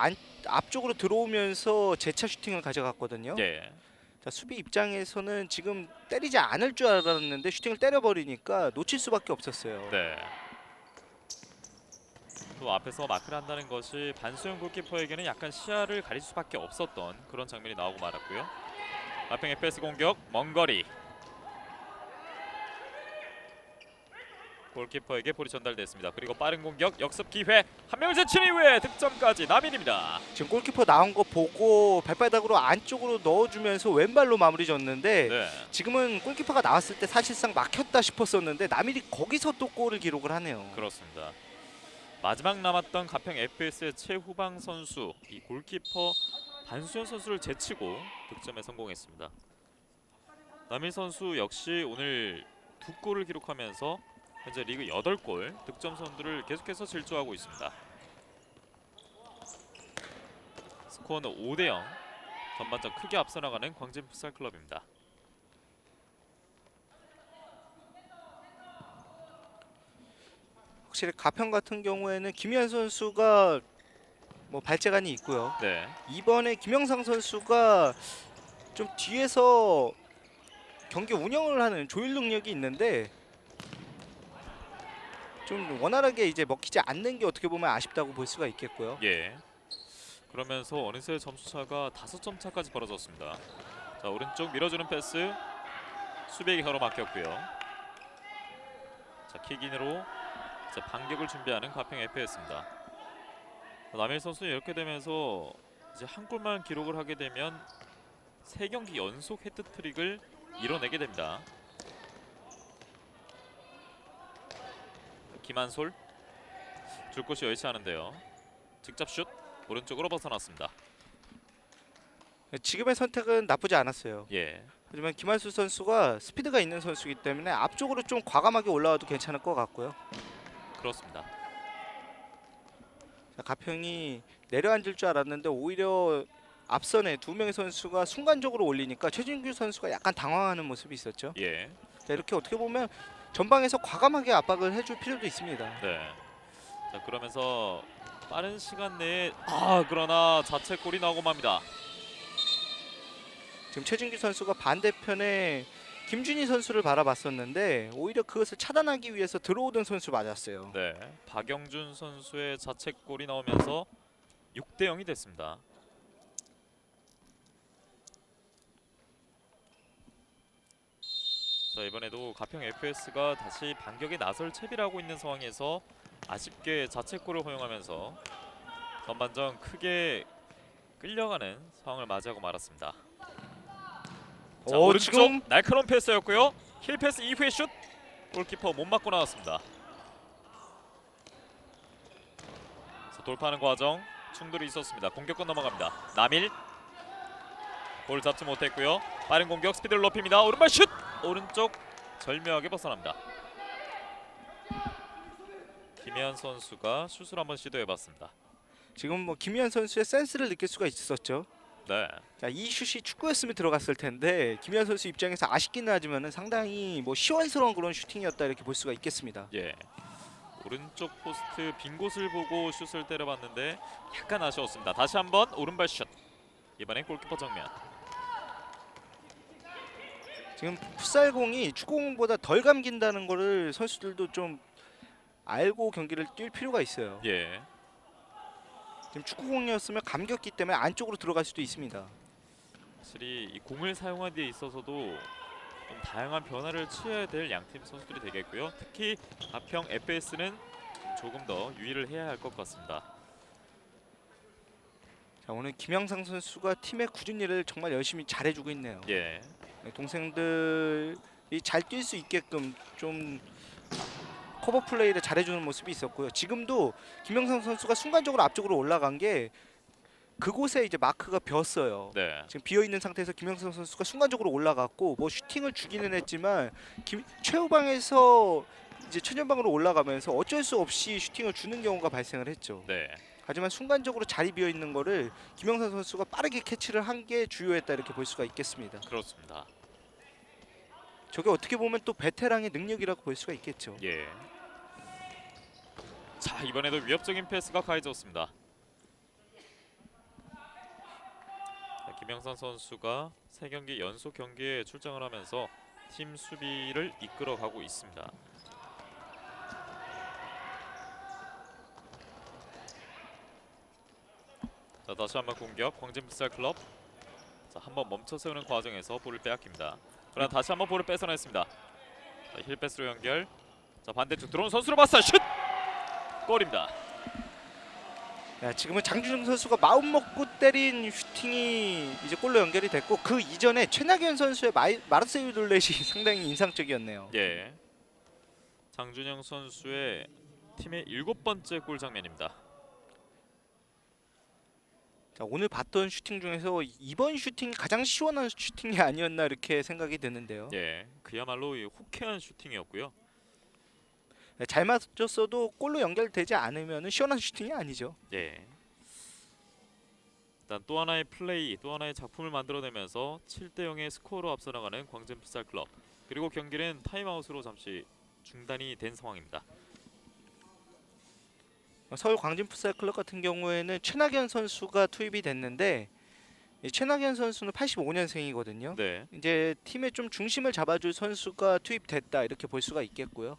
앞쪽으로 들어오면서 재차 슈팅을 가져갔거든요. 예. 자, 수비 입장에서는 지금 때리지 않을 줄 알았는데 슈팅을 때려버리니까 놓칠 수밖에 없었어요. 네. 또 앞에서 마크를 한다는 것이 반수영 골키퍼에게는 약간 시야를 가릴 수밖에 없었던 그런 장면이 나오고 말았고요. 가평 FS 공격 먼 거리. 골키퍼에게 볼이 전달됐습니다. 그리고 빠른 공격 역습 기회. 한 명을 제친 이후에 득점까지 남일입니다. 지금 골키퍼 나온 거 보고 발바닥으로 안쪽으로 넣어주면서 왼발로 마무리 졌는데 네. 지금은 골키퍼가 나왔을 때 사실상 막혔다 싶었었는데 남일이 거기서 또 골을 기록을 하네요. 그렇습니다. 마지막 남았던 가평 FS의 최후방 선수 이 골키퍼 반수현 선수를 제치고 득점에 성공했습니다. 남일 선수 역시 오늘 두 골을 기록하면서 현재 리그 8골 득점 선두를 계속해서 질주하고 있습니다. 스코어는 5대 0. 전반전 크게 앞서 나가는 광진 풋살 클럽입니다. 확실히 가평 같은 경우에는 김현 선수가 뭐 발재간이 있고요. 네. 이번에 김영상 선수가 좀 뒤에서 경기 운영을 하는 조율 능력이 있는데 좀 원활하게 이제 먹히지 않는 게 어떻게 보면 아쉽다고 볼 수가 있겠고요. 예. 그러면서 어느새 점수차가 5점 차까지 벌어졌습니다. 자, 오른쪽 밀어주는 패스 수비에게 가로막혔고요. 자, 킥인으로 자, 반격을 준비하는 가평 FS입니다. 남일 선수는 이렇게 되면서 이제 한 골만 기록을 하게 되면 3경기 연속 헤트트릭을 이뤄내게 됩니다. 김한솔 줄 곳이 여의치 않은데요. 직접 슛 오른쪽으로 벗어났습니다. 지금의 선택은 나쁘지 않았어요. 예, 하지만 김한수 선수가 스피드가 있는 선수이기 때문에 앞쪽으로 좀 과감하게 올라와도 괜찮을 것 같고요. 그렇습니다. 자, 가평이 내려앉을 줄 알았는데 오히려 앞선에 두 명의 선수가 순간적으로 올리니까 최진규 선수가 약간 당황하는 모습이 있었죠. 예, 자, 이렇게 어떻게 보면 전방에서 과감하게 압박을 해줄 필요도 있습니다. 네. 자, 그러면서 빠른 시간 내에 그러나 자책골이 나오고 맙니다. 지금 최진규 선수가 반대편에 김준희 선수를 바라봤었는데 오히려 그것을 차단하기 위해서 들어오던 선수 맞았어요. 네, 박영준 선수의 자책골이 나오면서 6대 0이 됐습니다. 자, 이번에도 가평 FS가 다시 반격에 나설 채비를 하고 있는 상황에서 아쉽게 자책골을 허용하면서 전반전 크게 끌려가는 상황을 맞이하고 말았습니다. 자, 오른쪽 지금 날카로운 패스였고요. 힐 패스 이후의 슛 골키퍼 못 맞고 나왔습니다. 자, 돌파하는 과정 충돌이 있었습니다. 공격권 넘어갑니다. 남일 볼 잡지 못했고요. 빠른 공격 스피드를 높입니다. 오른발 슛 오른쪽 절묘하게 벗어납니다. 김혜한 선수가 슛을 한번 시도해봤습니다. 지금 뭐 김희현 선수의 센스를 느낄 수가 있었죠. 네, 자, 이 슛이 축구였으면 들어갔을 텐데 김희현 선수 입장에서 아쉽기는 하지만은 상당히 뭐 시원스러운 그런 슈팅이었다 이렇게 볼 수가 있겠습니다. 예. 오른쪽 포스트 빈 곳을 보고 슛을 때려봤는데 약간 아쉬웠습니다. 다시 한번 오른발 슛. 이번엔 골키퍼 정면. 지금 풋살공이 축구공보다 덜 감긴다는 거를 선수들도 좀 알고 경기를 뛸 필요가 있어요. 예. 지금 축구공이었으면 감겼기 때문에 안쪽으로 들어갈 수도 있습니다. 확실히 이 공을 사용하는 데 있어서도 좀 다양한 변화를 취해야 될 양팀 선수들이 되겠고요. 특히 가평 FS는 조금 더 유의를 해야 할 것 같습니다. 자, 오늘 김영상 선수가 팀의 굳은 일을 정말 열심히 잘해주고 있네요. 예. 네, 동생들이 잘 뛸 수 있게끔 좀 커버 플레이를 잘해주는 모습이 있었고요. 지금도 김영상 선수가 순간적으로 앞쪽으로 올라간 게 그곳에 이제 마크가 비었어요. 네. 지금 비어 있는 상태에서 김영상 선수가 순간적으로 올라갔고 뭐 슈팅을 주기는 했지만 최후방에서 이제 최전방으로 올라가면서 어쩔 수 없이 슈팅을 주는 경우가 발생을 했죠. 네. 하지만 순간적으로 자리 비어 있는 거를 김영상 선수가 빠르게 캐치를 한 게 주요했다 이렇게 볼 수가 있겠습니다. 그렇습니다. 저게 어떻게 보면 또 베테랑의 능력이라고 볼 수가 있겠죠. 예. 자, 이번에도 위협적인 패스가 가해졌습니다. 자, 김영상 선수가 3경기 연속 경기에 출장을 하면서 팀 수비를 이끌어가고 있습니다. 자, 다시 한번 공격 광진 풋살 클럽. 자, 한번 멈춰 세우는 과정에서 볼을 빼앗깁니다. 그러나 다시 한번 볼을 뺏어냈습니다. 자, 힐 패스로 연결. 자, 반대쪽 들어온 선수로 봤어 슛! 골입니다. 야, 지금은 장준영 선수가 마음 먹고 때린 슈팅이 이제 골로 연결이 됐고 그 이전에 최낙연 선수의 마르세유 돌렛이 상당히 인상적이었네요. 예. 장준영 선수의 팀의 7번째 골 장면입니다. 자, 오늘 봤던 슈팅 중에서 이번 슈팅이 가장 시원한 슈팅이 아니었나 이렇게 생각이 드는데요. 예. 그야말로 이 호쾌한 슈팅이었고요. 네, 잘 맞췄어도 골로 연결되지 않으면 시원한 슈팅이 아니죠. 예. 일단 또 하나의 플레이, 또 하나의 작품을 만들어내면서 7대 0의 스코어로 앞서 나가는 광진 풋살 클럽. 그리고 경기는 타임아웃으로 잠시 중단이 된 상황입니다. 서울 광진 풋살 클럽 같은 경우에는 최낙연 선수가 투입이 됐는데 이 최낙연 선수는 85년생이거든요. 네. 이제 팀의 좀 중심을 잡아줄 선수가 투입됐다 이렇게 볼 수가 있겠고요.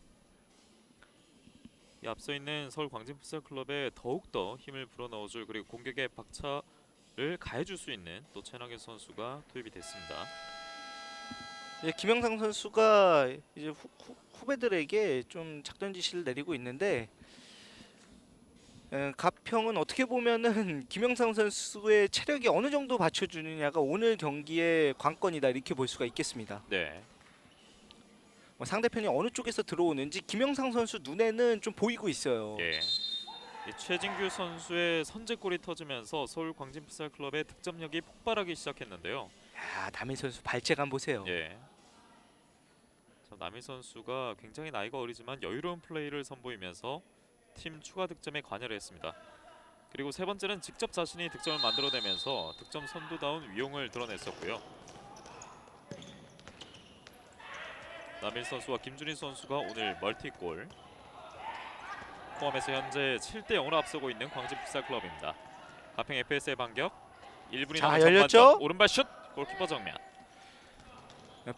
이 앞서 있는 서울 광진 풋살 클럽에 더욱더 힘을 불어넣어줄 그리고 공격의 박차를 가해줄 수 있는 또 최낙연 선수가 투입이 됐습니다. 이제 김영상 선수가 이제 후배들에게 좀 작전 지시를 내리고 있는데 가평은 어떻게 보면은 김영상 선수의 체력이 어느 정도 받쳐주느냐가 오늘 경기의 관건이다 이렇게 볼 수가 있겠습니다. 네. 상대편이 어느 쪽에서 들어오는지 김영상 선수 눈에는 좀 보이고 있어요. 예. 이 최진규 선수의 선제골이 터지면서 서울 광진 풋살 클럽의 득점력이 폭발하기 시작했는데요. 야, 남인 선수 발재감 보세요. 예. 자, 남희 선수가 굉장히 나이가 어리지만 여유로운 플레이를 선보이면서 팀 추가 득점에 관여를 했습니다. 그리고 세 번째는 직접 자신이 득점을 만들어내면서 득점 선두다운 위용을 드러냈었고요. 남일 선수와 김준희 선수가 오늘 멀티골 포함해서 현재 7대 0으로 앞서고 있는 광진 풋살 클럽입니다. 가평 FS의 반격 1분이 자, 남은 열렸죠? 전반전 오른발 슛 골키퍼 정면.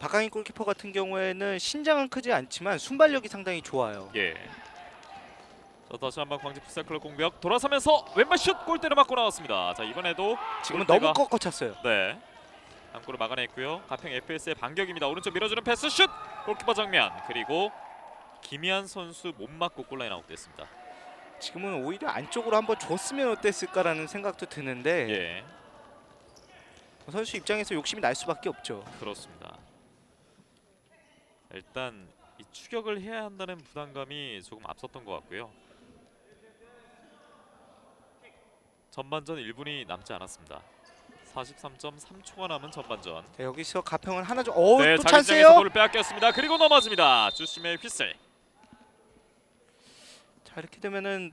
박강인 골키퍼 같은 경우에는 신장은 크지 않지만 순발력이 상당히 좋아요. 예. 자, 다시 한번 광진 풋살 클럽 공격 돌아서면서 왼발 슛 골대를 맞고 나왔습니다. 자, 이번에도 지금은 골대가- 너무 꺾어찼어요. 네. 한 골을 막아냈고요. 가평 FS의 반격입니다. 오른쪽 밀어주는 패스 슛 골키퍼 정면 그리고 김희한 선수 못 맞고 골라인 아웃됐습니다. 지금은 오히려 안쪽으로 한번 줬으면 어땠을까라는 생각도 드는데 예, 선수 입장에서 욕심이 날 수밖에 없죠. 그렇습니다. 일단 이 추격을 해야 한다는 부담감이 조금 앞섰던 것 같고요. 전반전 1분이 남지 않았습니다. 43.3초가 남은 전반전. 자, 여기서 가평은 하나 좀 네, 또 자기 찬스예요. 입장에서 볼을 빼앗겼습니다. 그리고 넘어집니다. 주심의 휘슬. 자, 이렇게 되면은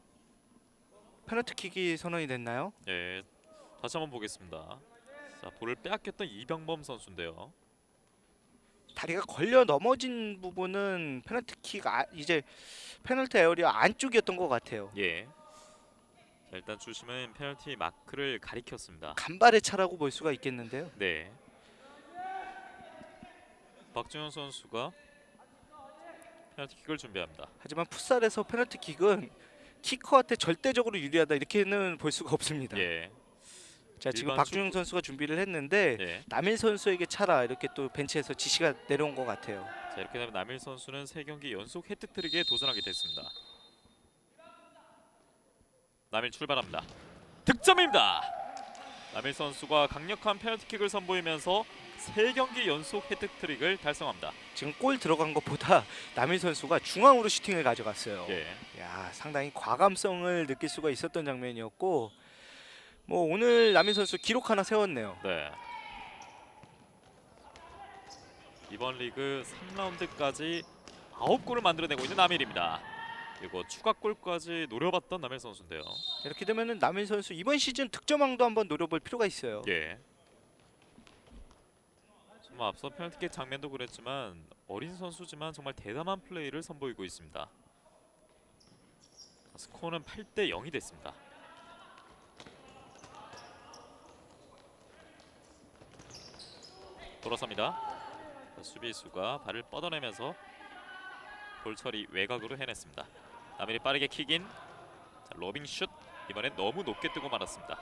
페널티킥이 선언이 됐나요? 예, 다시 한번 보겠습니다. 자, 볼을 빼앗겼던 이병범 선수인데요. 다리가 걸려 넘어진 부분은 페널티킥 이제 페널티 에어리어 안쪽이었던 것 같아요. 예. 자, 일단 주심은 페널티 마크를 가리켰습니다. 간발의 차라고 볼 수가 있겠는데요. 네. 박준현 선수가 페널티킥을 준비합니다. 하지만 풋살에서 페널티킥은 키커한테 절대적으로 유리하다 이렇게는 볼 수가 없습니다. 예. 자, 지금 일반 박준영 선수가 준비를 했는데 예. 남일 선수에게 차라 이렇게 또 벤치에서 지시가 내려온 것 같아요. 자, 이렇게 되면 남일 선수는 3경기 연속 해트트릭에 도전하게 됐습니다. 남일 출발합니다. 득점입니다. 남일 선수가 강력한 페널티킥을 선보이면서 3경기 연속 해트트릭을 달성합니다. 지금 골 들어간 것보다 남일 선수가 중앙으로 슈팅을 가져갔어요. 예. 야, 상당히 과감성을 느낄 수가 있었던 장면이었고 뭐 오늘 남일 선수 기록 하나 세웠네요. 네. 이번 리그 3라운드까지 9골을 만들어내고 있는 남일입니다. 그리고 추가골까지 노려봤던 남일 선수인데요. 이렇게 되면은 남일 선수 이번 시즌 득점왕도 한번 노려볼 필요가 있어요. 예. 정말 앞서 페널티킥 장면도 그랬지만 어린 선수지만 정말 대담한 플레이를 선보이고 있습니다. 스코어는 8대 0이 됐습니다. 돌아섭니다. 수비수가 발을 뻗어내면서 볼 처리 외곽으로 해냈습니다. 남일이 빠르게 킥인. 자, 로빙 슛. 이번엔 너무 높게 뜨고 말았습니다.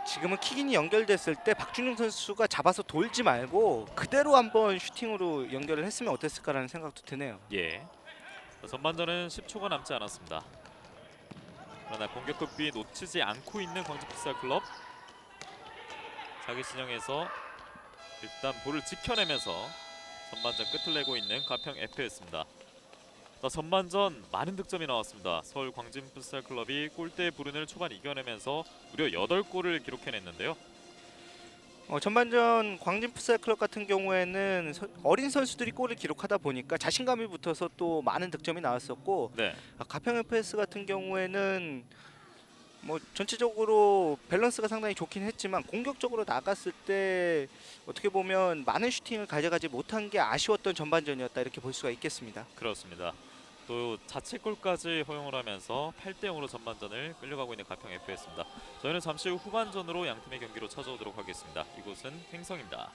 지금은 킥인이 연결됐을 때 박준영 선수가 잡아서 돌지 말고 그대로 한번 슈팅으로 연결을 했으면 어땠을까라는 생각도 드네요. 예. 자, 전반전은 10초가 남지 않았습니다. 그러나 공격 급비 놓치지 않고 있는 광진 풋살 클럽. 자기 진영에서 일단 볼을 지켜내면서 전반전 끝을 내고 있는 가평 FS입니다. 자, 전반전 많은 득점이 나왔습니다. 서울 광진 풋살 클럽이 골대 불운을 초반 이겨내면서 무려 8골을 기록해냈는데요. 전반전 광진 풋살 클럽 같은 경우에는 어린 선수들이 골을 기록하다 보니까 자신감이 붙어서 또 많은 득점이 나왔었고 네. 가평 FS 같은 경우에는 뭐 전체적으로 밸런스가 상당히 좋긴 했지만 공격적으로 나갔을 때 어떻게 보면 많은 슈팅을 가져가지 못한 게 아쉬웠던 전반전이었다 이렇게 볼 수가 있겠습니다. 그렇습니다. 또 자책골까지 허용을 하면서 8대0으로 전반전을 끌려가고 있는 가평 FS입니다. 저희는 잠시 후 후반전으로 양 팀의 경기로 찾아오도록 하겠습니다. 이곳은 횡성입니다.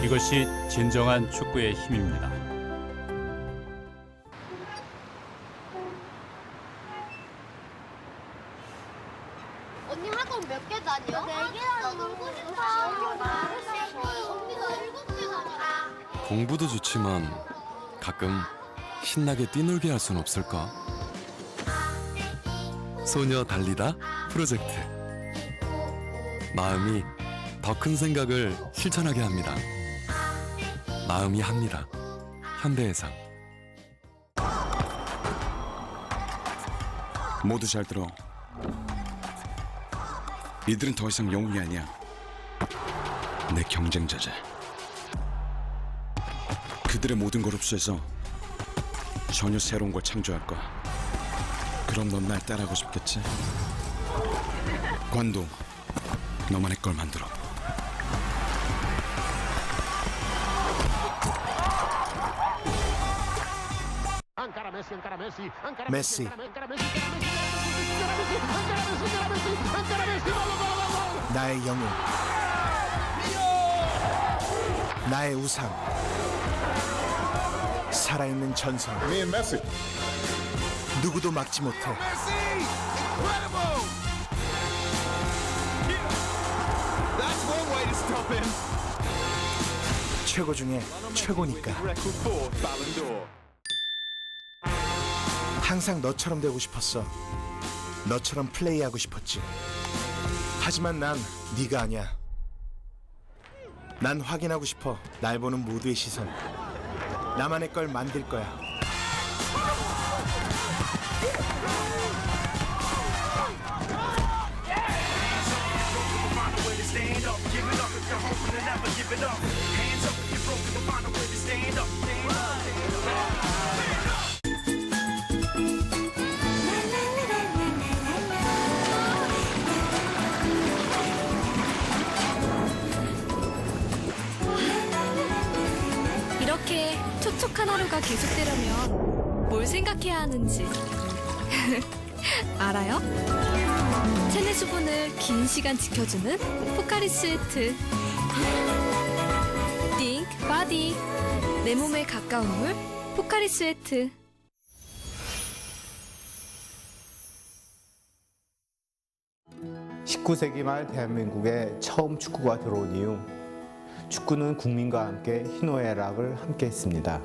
이것이 진정한 축구의 힘입니다. 언니 학원 몇 개 다녀? 4개 다녀. 놀고 싶다. 언니가 7개 다녀. 공부도 좋지만 가끔 신나게 뛰놀게 할 순 없을까? 소녀 달리다 프로젝트. 마음이 더 큰 생각을 실천하게 합니다. 마음이 합니다. 현대해상. 모두 잘 들어. 이들은 더 이상 영웅이 아니야. 내 경쟁자지. 그들의 모든 걸 흡수해서 전혀 새로운 걸 창조할 거야. 그럼 넌 날 따라하고 싶겠지? 관동, 너만의 걸 만들어. 메시. 나의 영웅. 나의 우상. 살아있는 전설. 누구도 막지 못해. 최고 중에 최고니까. 항상 너처럼 되고 싶었어. 너처럼 플레이하고 싶었지. 하지만 난 네가 아니야. 난 확인하고 싶어. 날 보는 모두의 시선. 나만의 걸 만들 거야. 이렇게 촉촉한 하루가 계속되려면 뭘 생각해야 하는지 알아요? 체내 수분을 긴 시간 지켜주는 포카리 스웨트. Think Body. 내 몸에 가까운 물 포카리 스웨트. (19세기) 말 대한민국에 처음 축구가 들어온 이후 축구는 국민과 함께 희노애락을 함께 했습니다.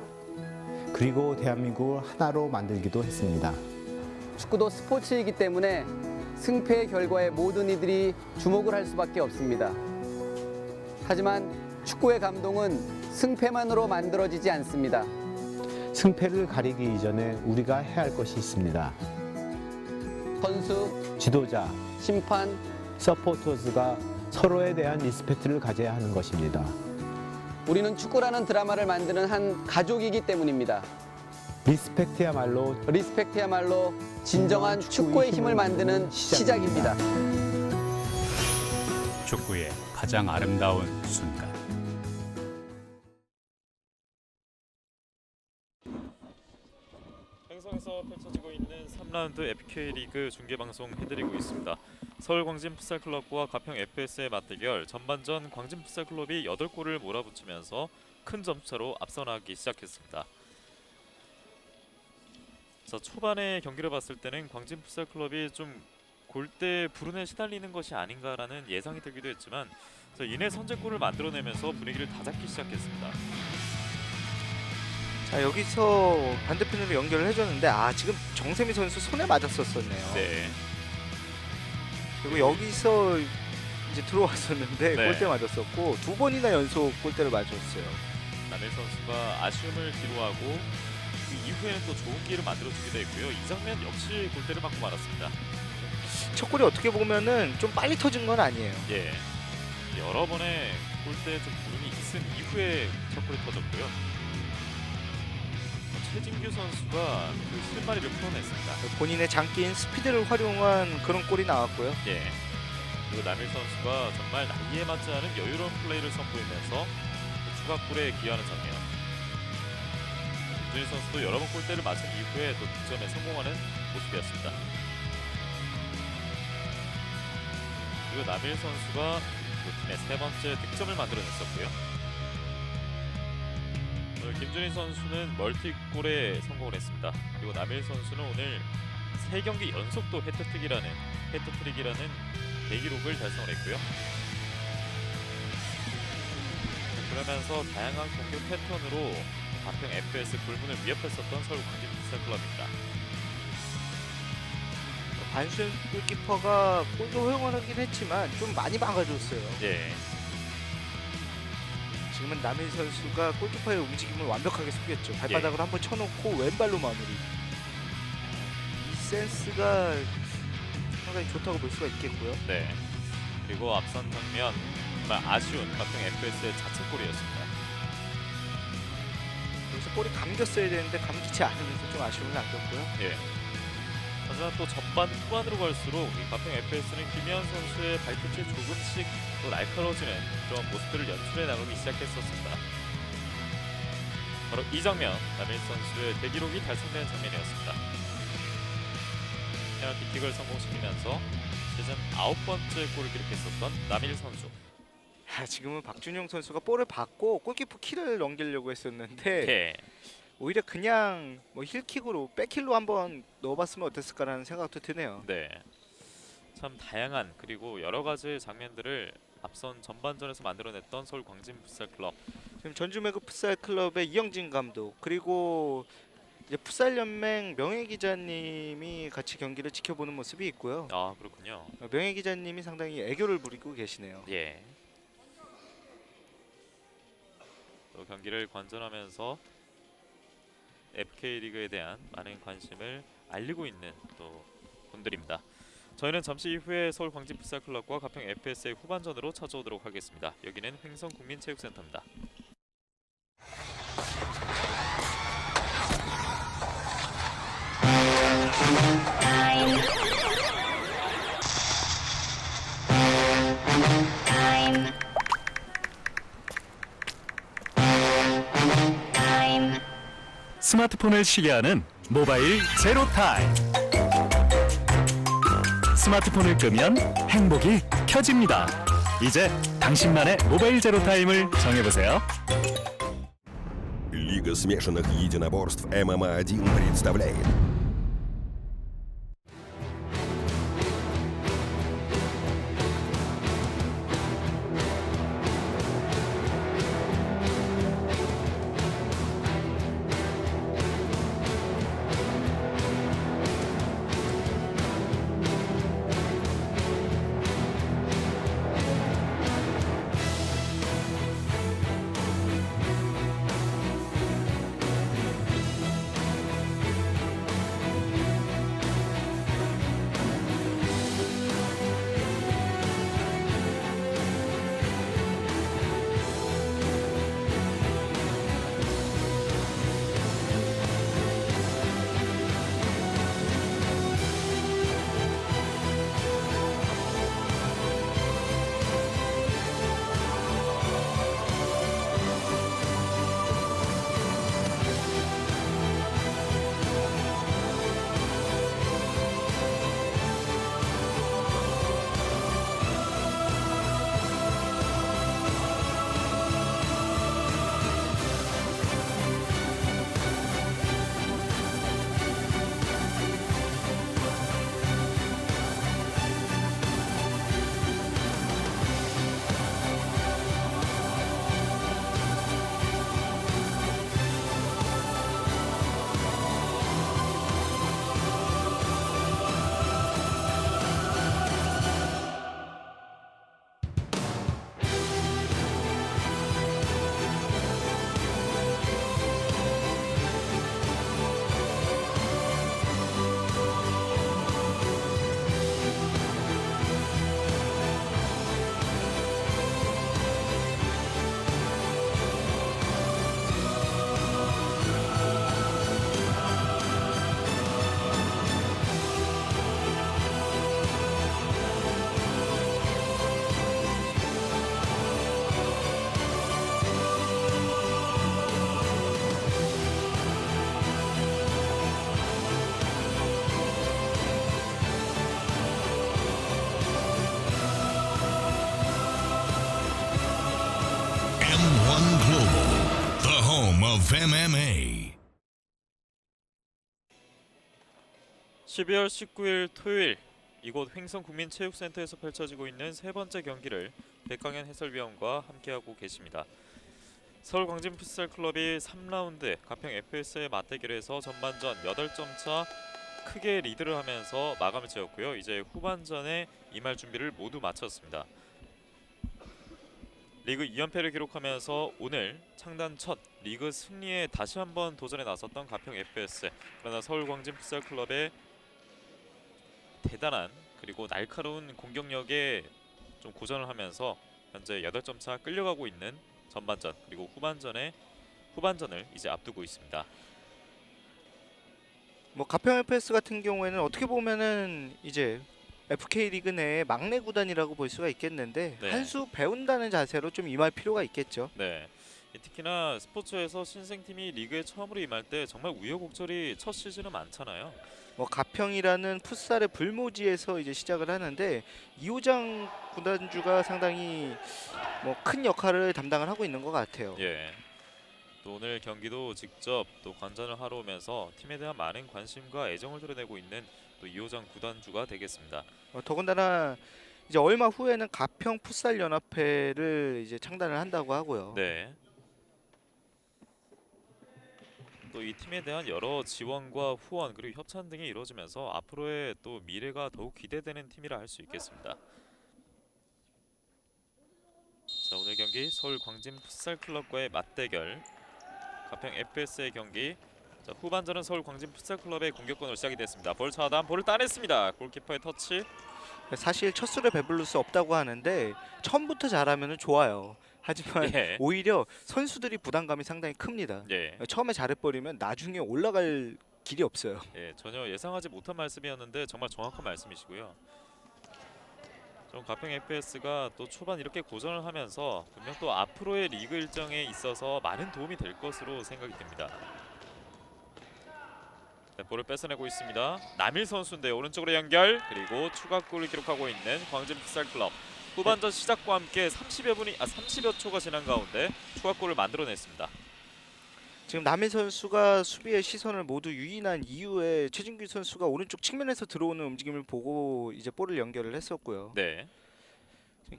그리고 대한민국을 하나로 만들기도 했습니다. 축구도 스포츠이기 때문에 승패의 결과에 모든 이들이 주목을 할 수밖에 없습니다. 하지만 축구의 감동은 승패만으로 만들어지지 않습니다. 승패를 가리기 이전에 우리가 해야 할 것이 있습니다. 선수, 지도자, 심판, 서포터즈가 서로에 대한 리스펙트를 가져야 하는 것입니다. 우리는 축구라는 드라마를 만드는 한 가족이기 때문입니다. 리스펙트야말로 진정한 축구의 힘을 만드는 시작입니다. 축구의 가장 아름다운 순간. 횡성에서 서울에서 펼쳐지고 있는 3라운드 FK리그 중계방송 해드리고 있습니다. 서울 광진 풋살클럽과 가평 FS의 맞대결, 전반전 광진 풋살클럽이 8골을 몰아붙이면서 큰 점수차로 앞서 나가기 시작했습니다. 자, 초반에 경기를 봤을 때는 광진 풋살클럽이 좀 골대 불운에 시달리는 것이 아닌가라는 예상이 들기도 했지만, 자, 이내 선제골을 만들어내면서 분위기를 다잡기 시작했습니다. 자, 여기서 반대편으로 연결을 해줬는데 지금 정세미 선수 손에 맞았었네요. 네. 그리고 여기서 이제 들어왔었는데 네. 골대 맞았었고 2번이나 연속 골대를 맞았어요. 남일 선수가 아쉬움을 뒤로하고 그 이후에는 또 좋은 기회를 만들어주기도 했고요. 이 장면 역시 골대를 맞고 말았습니다. 첫 골이 어떻게 보면은 좀 빨리 터진 건 아니에요. 예, 여러 번의 골대에 좀 구름이 있은 이후에 첫 골이 터졌고요. 최진규 선수가 그 실마리를 풀어냈습니다. 본인의 장기인 스피드를 활용한 그런 골이 나왔고요. 예. 그리고 남일 선수가 정말 나이에 맞지 않은 여유로운 플레이를 선보이면서 추가골에 기여하는 장면. 김준희 선수도 여러 번 골대를 맞은 이후에 또 득점에 성공하는 모습이었습니다. 그리고 남일 선수가 그 팀의 3번째 득점을 만들어냈었고요. 김준희 선수는 멀티골에 성공을 했습니다. 그리고 남일 선수는 오늘 3경기 연속 또 해트트릭이라는 대기록을 달성을 했고요. 그러면서 다양한 공격 패턴으로 가평 FS 골문을 위협했었던 서울 광진 풋살클럽입니다. 반수현 골키퍼가 골도 허용하긴 했지만 좀 많이 막아줬어요. 예. 지금은 남일 선수가 골키퍼의 움직임을 완벽하게 속였죠. 발바닥으로 한번 쳐놓고 왼발로 마무리. 이 센스가 상당히 좋다고 볼 수가 있겠고요. 네. 그리고 앞선 장면 정말 아쉬운 가평 FS의 자책골이었습니다. 그래서 볼이 감겼어야 되는데 감기지 않으면서 좀 아쉬움을 남겼고요. 예. 하지만 또 전반 후반으로 갈수록 이 가평 FS는 김희현 선수의 발끝이 조금씩 또 날카로워지는 그런 모습들을 연출해 나가기 시작했었습니다. 바로 이 장면, 남일 선수의 대기록이 달성되는 장면이었습니다. 페널티킥을 성공시키면서 시즌 9번째 골을 기록했었던 남일 선수. 지금은 박준용 선수가 볼을 받고 골키퍼 키를 넘기려고 했었는데 예. 오히려 그냥 뭐 힐킥으로 백힐로 한번 넣어봤으면 어땠을까라는 생각도 드네요. 네. 참 다양한 그리고 여러 가지 장면들을 앞선 전반전에서 만들어냈던 서울 광진 풋살클럽. 지금 전주매그 풋살클럽의 이영진 감독 그리고 이제 풋살연맹 명예기자님이 같이 경기를 지켜보는 모습이 있고요. 아, 그렇군요. 명예기자님이 상당히 애교를 부리고 계시네요. 예. 또 경기를 관전하면서 FK리그에 대한 많은 관심을 알리고 있는 또 분들입니다. 저희는 잠시 이후에 서울 광진 풋살클럽과 가평 FS의 후반전으로 찾아오도록 하겠습니다. 여기는 횡성국민체육센터입니다. 스마트폰을 쉬게 하는 모바일 제로타임. 스마트폰을 끄면 행복이 켜집니다. 이제 당신만의 모바일 제로타임을 정해보세요. Лига смешанных единоборств ММА-1 представляет One Global, the home of MMA. 12월 19일 토요일 이곳 횡성국민체육센터에서 펼쳐지고 있는 세 번째 경기를 백강현 해설위원과 함께하고 계십니다. 서울광진 풋살클럽이 3라운드 가평 FS의 맞대결에서 전반전 8점 차 크게 리드를 하면서 마감을 지었고요. 이제 후반전에 임할 준비를 모두 마쳤습니다. 리그 2연패를 기록하면서 오늘 창단 첫 리그 승리에 다시 한번 도전에 나섰던 가평 FS. 그러나 서울광진 풋살클럽의 대단한 그리고 날카로운 공격력에 좀 고전을 하면서 현재 8점 차 끌려가고 있는 전반전 그리고 후반전을 이제 앞두고 있습니다. 뭐 가평 FS 같은 경우에는 어떻게 보면은 이제 FK 리그 내의 막내 구단이라고 볼 수가 있겠는데 네. 한 수 배운다는 자세로 좀 임할 필요가 있겠죠. 네. 특히나 스포츠에서 신생팀이 리그에 처음으로 임할 때 정말 우여곡절이 첫 시즌은 많잖아요. 뭐 가평이라는 풋살의 불모지에서 이제 시작을 하는데 이호장 구단주가 상당히 뭐 큰 역할을 담당을 하고 있는 것 같아요. 예. 또 오늘 경기도 직접 또 관전을 하러 오면서 팀에 대한 많은 관심과 애정을 드러내고 있는 또 이호장 구단주가 되겠습니다. 더군다나 이제 얼마 후에는 가평 풋살 연합회를 이제 창단을 한다고 하고요. 네. 또 이 팀에 대한 여러 지원과 후원 그리고 협찬 등이 이루어지면서 앞으로의 또 미래가 더욱 기대되는 팀이라 할 수 있겠습니다. 자, 오늘 경기 서울 광진 풋살 클럽과의 맞대결 가평 FS의 경기. 자, 후반전은 서울 광진 풋살 클럽의 공격권으로 시작이 됐습니다. 볼 차단 볼을 따냈습니다. 골키퍼의 터치. 사실 첫 수를 배부를 수 없다고 하는데 처음부터 잘하면 좋아요. 하지만 예. 오히려 선수들이 부담감이 상당히 큽니다. 예. 처음에 잘해버리면 나중에 올라갈 길이 없어요. 예, 전혀 예상하지 못한 말씀이었는데 정말 정확한 말씀이시고요. 좀 가평 FS가 또 초반 이렇게 고전을 하면서 분명 또 앞으로의 리그 일정에 있어서 많은 도움이 될 것으로 생각이 됩니다. 네, 볼을 뺏어내고 있습니다. 남일 선수인데 오른쪽으로 연결 그리고 추가골을 기록하고 있는 광진 풋살 클럽. 후반전 시작과 함께 30여 초가 지난 가운데 추가골을 만들어냈습니다. 지금 남일 선수가 수비의 시선을 모두 유인한 이후에 최진규 선수가 오른쪽 측면에서 들어오는 움직임을 보고 이제 볼을 연결을 했었고요. 네.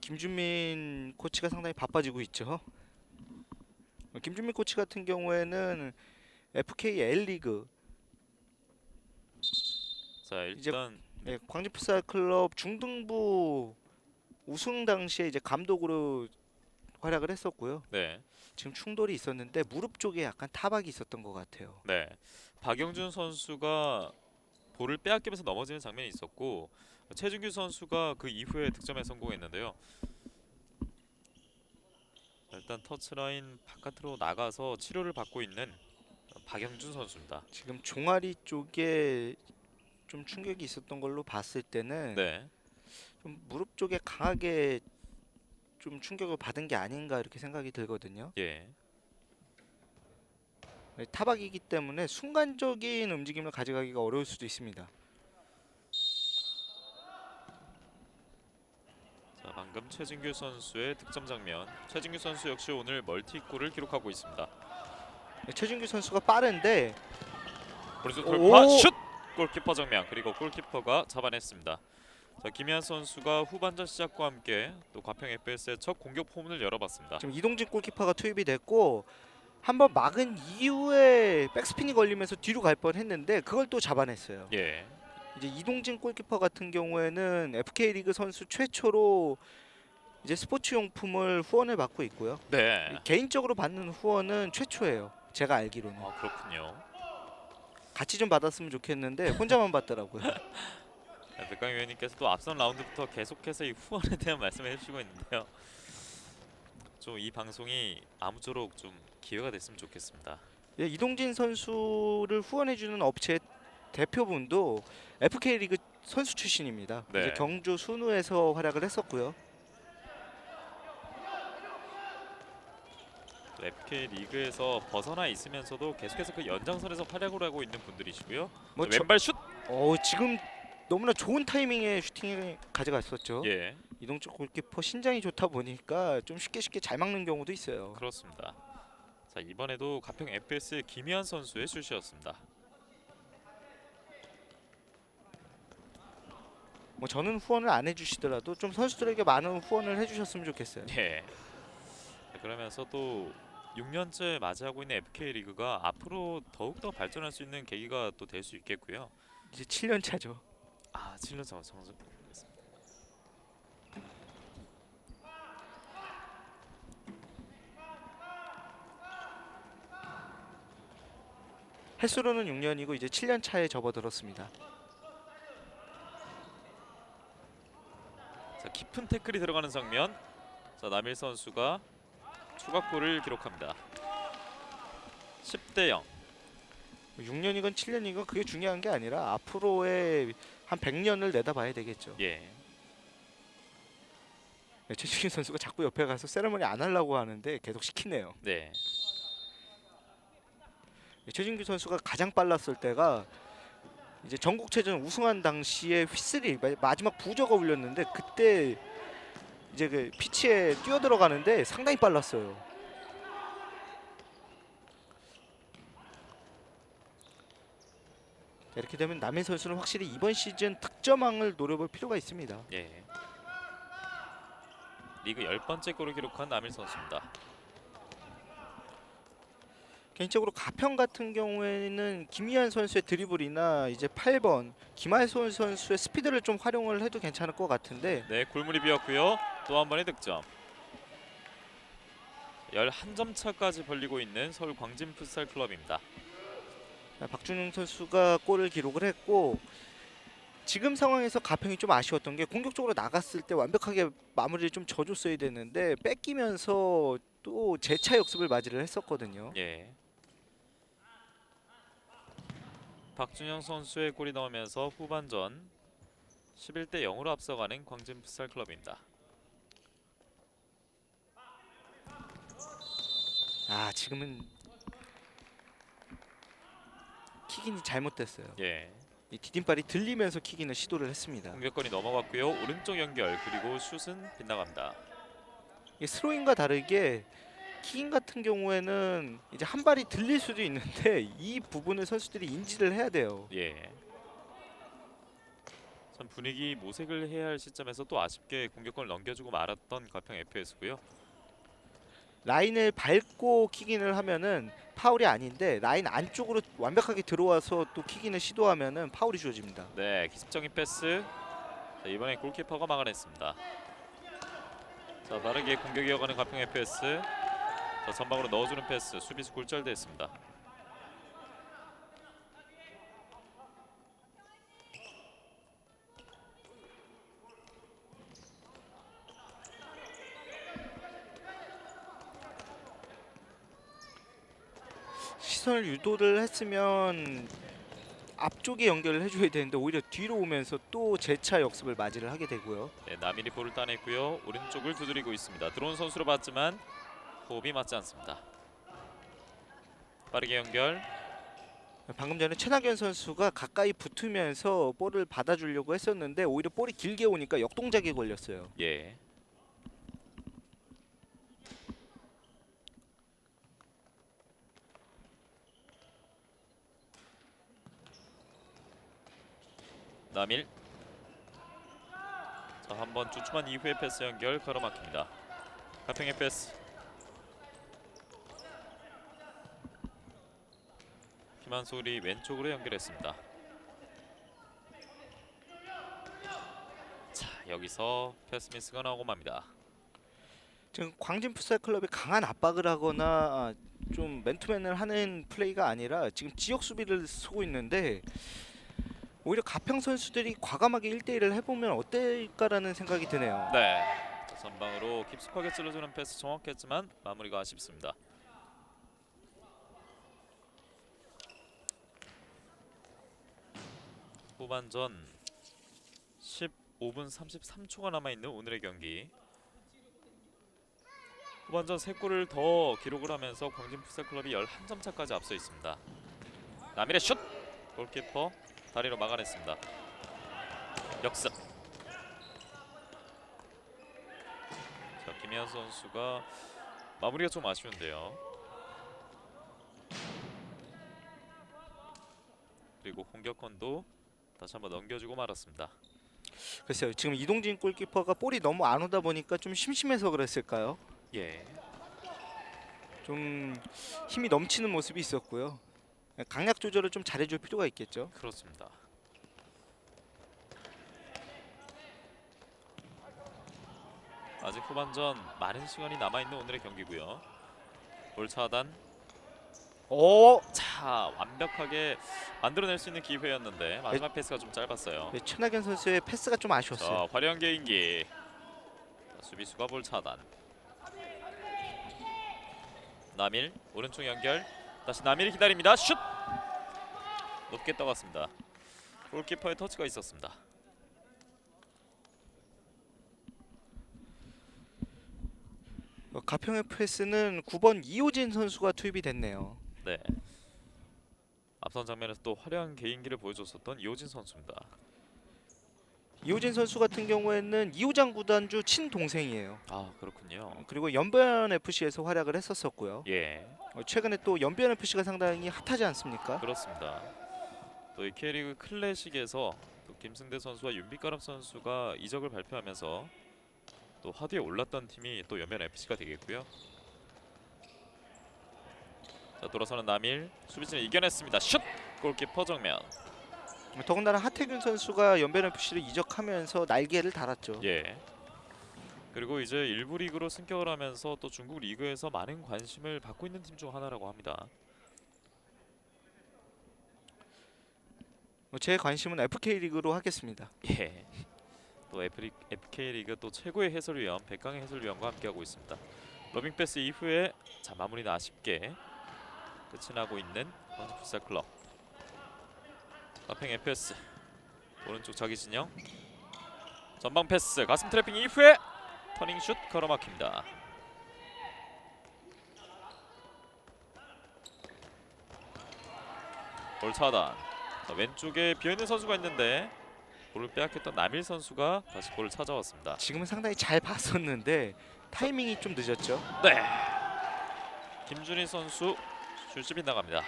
김준민 코치가 상당히 바빠지고 있죠. 김준민 코치 같은 경우에는 FK L리그 자, 일단 네, 광진 풋살 클럽 중등부 우승 당시에 이제 감독으로 활약을 했었고요. 네. 지금 충돌이 있었는데 무릎 쪽에 약간 타박이 있었던 것 같아요. 네. 박영준 선수가 볼을 빼앗기면서 넘어지는 장면이 있었고 최준규 선수가 그 이후에 득점에 성공했는데요. 일단 터치라인 바깥으로 나가서 치료를 받고 있는 박영준 선수입니다. 지금 종아리 쪽에 좀 충격이 있었던 걸로 봤을 때는 네. 좀 무릎 쪽에 강하게 좀 충격을 받은 게 아닌가 이렇게 생각이 들거든요. 예. 타박이기 때문에 순간적인 움직임을 가져가기가 어려울 수도 있습니다. 자, 방금 최진규 선수의 득점 장면. 최진규 선수 역시 오늘 멀티골을 기록하고 있습니다. 최진규 선수가 빠른데 오른쪽 돌파 슛! 골키퍼 정면 그리고 골키퍼가 잡아냈습니다. 자, 김희한 선수가 후반전 시작과 함께 또 가평 FS의 첫 공격 포문을 열어봤습니다. 지금 이동진 골키퍼가 투입이 됐고 한번 막은 이후에 백스핀이 걸리면서 뒤로 갈 뻔했는데 그걸 또 잡아냈어요. 예. 이제 이동진 골키퍼 같은 경우에는 FK 리그 선수 최초로 이제 스포츠 용품을 후원을 받고 있고요. 네. 개인적으로 받는 후원은 최초예요. 제가 알기로는. 아, 그렇군요. 같이 좀 받았으면 좋겠는데 혼자만 받더라고요. 백강 위원님께서 또 앞선 라운드부터 계속해서 이 후원에 대한 말씀을 해주시고 있는데요. 좀 이 방송이 아무쪼록 좀 기회가 됐으면 좋겠습니다. 예, 이동진 선수를 후원해주는 업체 대표분도 FK 리그 선수 출신입니다. 네. 이제 경주 순우에서 활약을 했었고요. 또 FK 리그에서 벗어나 있으면서도 계속해서 그 연장선에서 활약을 하고 있는 분들이시고요. 뭐 왼발 슛! 지금 너무나 좋은 타이밍에 슈팅을 가져갔었죠. 예. 이동적 골키퍼 신장이 좋다 보니까 좀 쉽게 잘 막는 경우도 있어요. 그렇습니다. 자, 이번에도 가평 FS의 김희한 선수의 슛이었습니다. 뭐 저는 후원을 안 해주시더라도 좀 선수들에게 많은 후원을 해주셨으면 좋겠어요. 네. 그러면서 또 6년째 맞이하고 있는 FK 리그가 앞으로 더욱더 발전할 수 있는 계기가 또 될 수 있겠고요. 이제 7년 차죠. 아, 7년 전 정도. 횟수로는 6년이고 이제 7년 차에 접어들었습니다. 자, 깊은 태클이 들어가는 장면. 자, 남일 선수가 추가골을 기록합니다. 10대 0. 6년이건 7년이건 그게 중요한 게 아니라 앞으로의 한 100년을 내다봐야 되겠죠. 예. 네, 최준규 선수가 자꾸 옆에 가서 세레머니 안 하려고 하는데 계속 시키네요. 네. 최준규 선수가 가장 빨랐을 때가 이제 전국체전 우승한 당시에 휘슬이 마지막 부저가 울렸는데 그때 이제 그 피치에 뛰어들어가는데 상당히 빨랐어요. 이렇게 되면 남일 선수는 확실히 이번 시즌 득점왕을 노려볼 필요가 있습니다. 예. 리그 10번째 골을 기록한 남일 선수입니다. 개인적으로 가평 같은 경우에는 김희한 선수의 드리블이나 이제 8번 김하솔 선수의 스피드를 좀 활용을 해도 괜찮을 것 같은데. 네, 골문이 비었고요. 또 한 번의 득점. 11점 차까지 벌리고 있는 서울 광진 풋살 클럽입니다. 박준용 선수가 골을 기록을 했고 지금 상황에서 가평이 좀 아쉬웠던 게 공격적으로 나갔을 때 완벽하게 마무리를 좀 져줬어야 되는데 뺏기면서 또 재차 역습을 맞이를 했었거든요. 예. 박준영 선수의 골이 나오면서 후반전 11대 0으로 앞서가는 광진 풋살 클럽입니다. 아, 지금은 킥인이 잘못됐어요. 예. 이 디딤발이 들리면서 킥인을 시도를 했습니다. 공격권이 넘어갔고요. 오른쪽 연결 그리고 슛은 빗나갑니다. 이 스로잉과 다르게 킥인 같은 경우에는 이제 한 발이 들릴 수도 있는데 이 부분을 선수들이 인지를 해야 돼요. 예. 참 분위기 모색을 해야 할 시점에서 또 아쉽게 공격권을 넘겨주고 말았던 가평 FS고요. 라인을 밟고 킥인을 하면은 파울이 아닌데 라인 안쪽으로 완벽하게 들어와서 또 킥인을 시도하면은 파울이 주어집니다. 네, 기습적인 패스. 자, 이번에 골키퍼가 막아냈습니다. 자, 빠르게 공격 이어가는 가평 FS. 자, 전방으로 넣어주는 패스. 수비수 굴절됐습니다. 시선을 유도를 했으면 앞쪽에 연결을 해줘야 되는데 오히려 뒤로 오면서 또 재차 역습을 맞이를 하게 되고요. 네, 남일이 볼을 따냈고요. 오른쪽을 두드리고 있습니다. 들어온 선수로 봤지만 호흡이 맞지 않습니다. 빠르게 연결. 방금 전에 최낙연 선수가 가까이 붙으면서 볼을 받아주려고 했었는데 오히려 볼이 길게 오니까 역동작이 걸렸어요. 예. 남일. 자, 한번 주춤한 이후의 패스 연결 가로막힙니다. 가평의 패스. 김한솔이 왼쪽으로 연결했습니다. 자, 여기서 패스 미스가 나오고 맙니다. 지금 광진 풋살 클럽이 강한 압박을 하거나 좀 맨투맨을 하는 플레이가 아니라 지금 지역 수비를 쓰고 있는데 오히려 가평 선수들이 과감하게 1대1을 해보면 어떨까라는 생각이 드네요. 네. 자, 전방으로 깊숙하게 찔러주는 패스 정확했지만 마무리가 아쉽습니다. 후반전 15분 33초가 남아있는 오늘의 경기. 후반전 3골을 더 기록을 하면서 광진 풋살클럽이 11점 차까지 앞서 있습니다. 남일의 슛! 골키퍼 다리로 막아냈습니다. 역습. 김희현 선수가 마무리가 좀 아쉬운데요. 그리고 공격권도 다시 한번 넘겨주고 말았습니다. 글쎄요. 지금 이동진 골키퍼가 볼이 너무 안 오다 보니까 좀 심심해서 그랬을까요? 예. 좀 힘이 넘치는 모습이 있었고요. 강약 조절을 좀 잘해줄 필요가 있겠죠. 그렇습니다. 아직 후반전 많은 시간이 남아있는 오늘의 경기고요. 볼 차단. 자, 완벽하게 만들어낼 수 있는 기회였는데 마지막 패스가 좀 짧았어요. 네, 최낙연 선수의 패스가 좀 아쉬웠어요. 자, 화려한 개인기. 자, 수비수가 볼 차단. 나밀 오른쪽 연결. 다시 나밀이 기다립니다. 슛! 높게 떠갔습니다. 골키퍼의 터치가 있었습니다. 가평 FS는 9번 이호진 선수가 투입이 됐네요. 네. 앞선 장면에서 또 화려한 개인기를 보여줬었던 이호진 선수입니다. 이호진 선수 같은 경우에는 이호장 구단주 친동생이에요. 아, 그렇군요. 그리고 연변 FC에서 활약을 했었었고요. 예. 최근에 또 연변 FC가 상당히 핫하지 않습니까? 그렇습니다. 또 이 K리그 클래식에서 또 김승대 선수와 윤빛가람 선수가 이적을 발표하면서 또 하드에 올랐던 팀이 또 연변 FC가 되겠고요. 자, 돌아서는 나밀 수비진을 이겨냈습니다. 슛! 골키퍼 정면. 더군다나 하태균 선수가 연변 FC를 이적하면서 날개를 달았죠. 예. 그리고 이제 일부 리그로 승격을 하면서 또 중국 리그에서 많은 관심을 받고 있는 팀 중 하나라고 합니다. 제 관심은 FK 리그로 하겠습니다. 예. 또 FK 리그 또 최고의 해설위원 백강의 해설위원과 함께하고 있습니다. 러빙 패스 이후에 자, 마무리는 아쉽게 끝이 나고 있는 광주 풋살 클럽. 가평 FS 오른쪽 자기 진영. 전방 패스 가슴 트래핑 이후에 터닝 슛 걸어막힙니다. 볼 차단. 자, 왼쪽에 비어있는 선수가 있는데 볼을 빼앗겼던 나밀 선수가 다시 볼을 찾아왔습니다. 지금은 상당히 잘 봤었는데 타이밍이 좀 늦었죠. 네. 김준희 선수 슛이 빗나갑니다.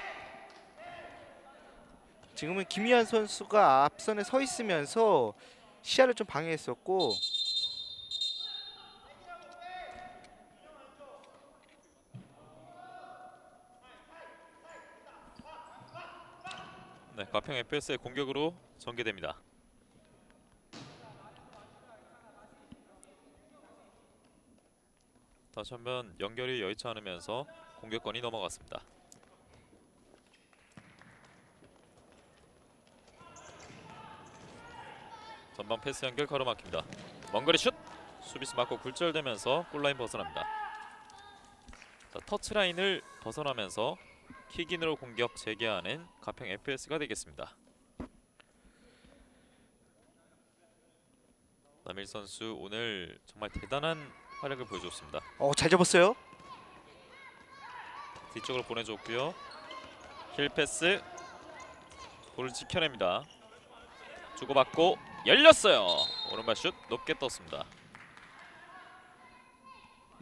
지금은 김희한 선수가 앞선에 서 있으면서 시야를 좀 방해했었고 네, 가평 FS의 공격으로 전개됩니다. 다시 한번 연결이 여의치 않으면서 공격권이 넘어갔습니다. 전방 패스 연결 가로막힙니다. 먼거리 슛! 수비수 맞고 굴절되면서 골라인 벗어납니다. 자, 터치라인을 벗어나면서 킥인으로 공격 재개하는 가평 FS가 되겠습니다. 나밀 선수 오늘 정말 대단한 활약을 보여줬습니다. 잘 잡았어요. 뒤쪽으로 보내줬고요. 힐 패스 볼을 지켜냅니다. 주고받고 열렸어요. 오른발 슛 높게 떴습니다.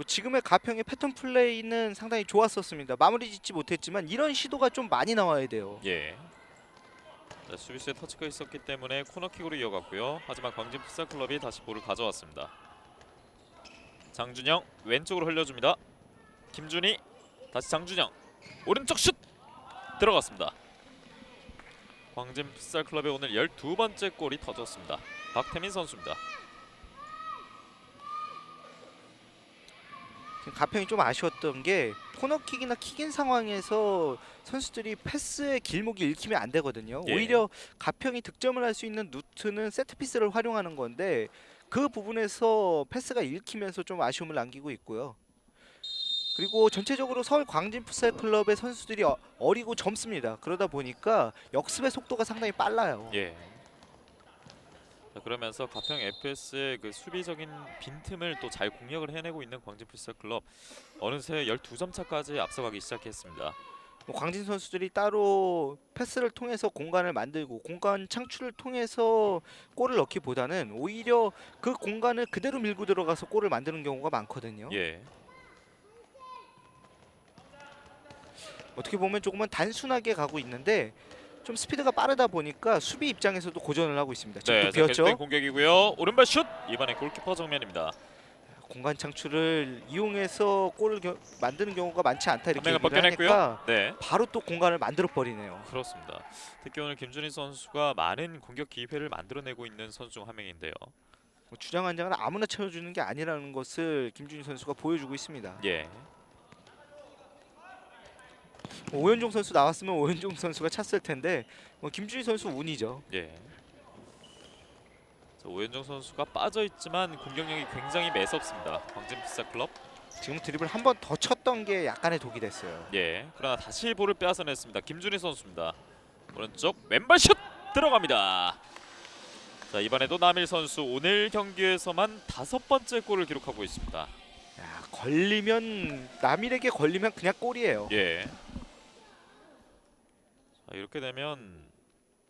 지금의 가평의 패턴 플레이는 상당히 좋았었습니다. 마무리 짓지 못했지만 이런 시도가 좀 많이 나와야 돼요. 예. 자, 수비수의 터치가 있었기 때문에 코너킥으로 이어갔고요. 하지만 광진 풋살 클럽이 다시 볼을 가져왔습니다. 장준영 왼쪽으로 흘려줍니다. 김준희 다시 장준영 오른쪽 슛 들어갔습니다. 광진 풋살 클럽의 오늘 12번째 골이 터졌습니다. 박태민 선수입니다. 가평이 좀 아쉬웠던 게 코너킥이나 킥인 상황에서 선수들이 패스의 길목이 읽히면 안 되거든요. 예. 오히려 가평이 득점을 할 수 있는 루트는 세트피스를 활용하는 건데 그 부분에서 패스가 읽히면서 좀 아쉬움을 남기고 있고요. 그리고 전체적으로 서울 광진 풋살 클럽의 선수들이 어리고 젊습니다. 그러다 보니까 역습의 속도가 상당히 빨라요. 예. 자, 그러면서 가평 FS의 그 수비적인 빈틈을 또 잘 공략을 해내고 있는 광진 풋살 클럽 어느새 12점 차까지 앞서가기 시작했습니다. 광진 선수들이 따로 패스를 통해서 공간을 만들고 공간 창출을 통해서 골을 넣기보다는 오히려 그 공간을 그대로 밀고 들어가서 골을 만드는 경우가 많거든요. 예. 어떻게 보면 조금은 단순하게 가고 있는데 좀 스피드가 빠르다 보니까 수비 입장에서도 고전을 하고 있습니다. 지금 네, 또 자, 비었죠. 계속된 공격이고요. 오른발 슛. 이번에 골키퍼 정면입니다. 공간 창출을 이용해서 골을 만드는 경우가 많지 않다 이렇게 한명을 얘기를 벗겨냈고요. 하니까 네. 바로 또 공간을 만들어 버리네요. 그렇습니다. 특히 오늘 김준희 선수가 많은 공격 기회를 만들어내고 있는 선수 중 한 명인데요. 주장 한 장은 아무나 채워주는 게 아니라는 것을 김준희 선수가 보여주고 있습니다. 예. 오현종 선수 나왔으면 오현종 선수가 찼을 텐데 김준희 선수 운이죠. 예. 자, 오현정 선수가 빠져 있지만 공격력이 굉장히 매섭습니다. 광진 풋살클럽. 지금 드리블 한 번 더 쳤던 게 약간의 독이 됐어요. 예. 그러나 다시 볼을 빼앗아냈습니다. 김준희 선수입니다. 오른쪽 왼발 슛 들어갑니다. 자, 이번에도 남일 선수 오늘 경기에서만 5번째 골을 기록하고 있습니다. 야, 걸리면 남일에게 걸리면 그냥 골이에요. 예. 자, 이렇게 되면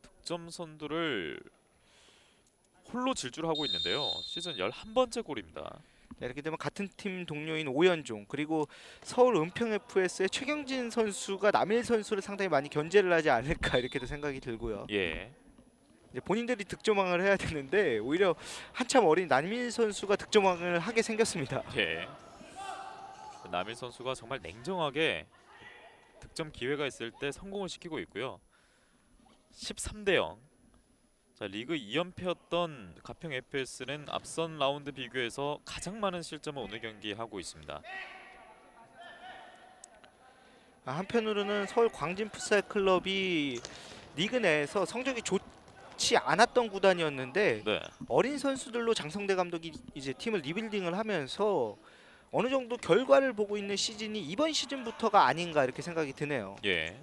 득점 선두를 홀로 질주하고 있는데요. 시즌 11번째 골입니다. 이렇게 되면 같은 팀 동료인 오현종 그리고 서울 은평 FS의 최경진 선수가 남일 선수를 상당히 많이 견제를 하지 않을까 이렇게도 생각이 들고요. 예. 이제 본인들이 득점왕을 해야 되는데 오히려 한참 어린 남일 선수가 득점왕을 하게 생겼습니다. 예. 남일 선수가 정말 냉정하게 득점 기회가 있을 때 성공을 시키고 있고요. 13대 0. 자, 리그 2연패였던 가평 FS는 앞선 라운드 비교해서 가장 많은 실점을 오늘 경기에 하고 있습니다. 한편으로는 서울 광진 풋살 클럽이 리그 내에서 성적이 좋지 않았던 구단이었는데 네. 어린 선수들로 장성대 감독이 이제 팀을 리빌딩을 하면서 어느 정도 결과를 보고 있는 시즌이 이번 시즌부터가 아닌가 이렇게 생각이 드네요. 예.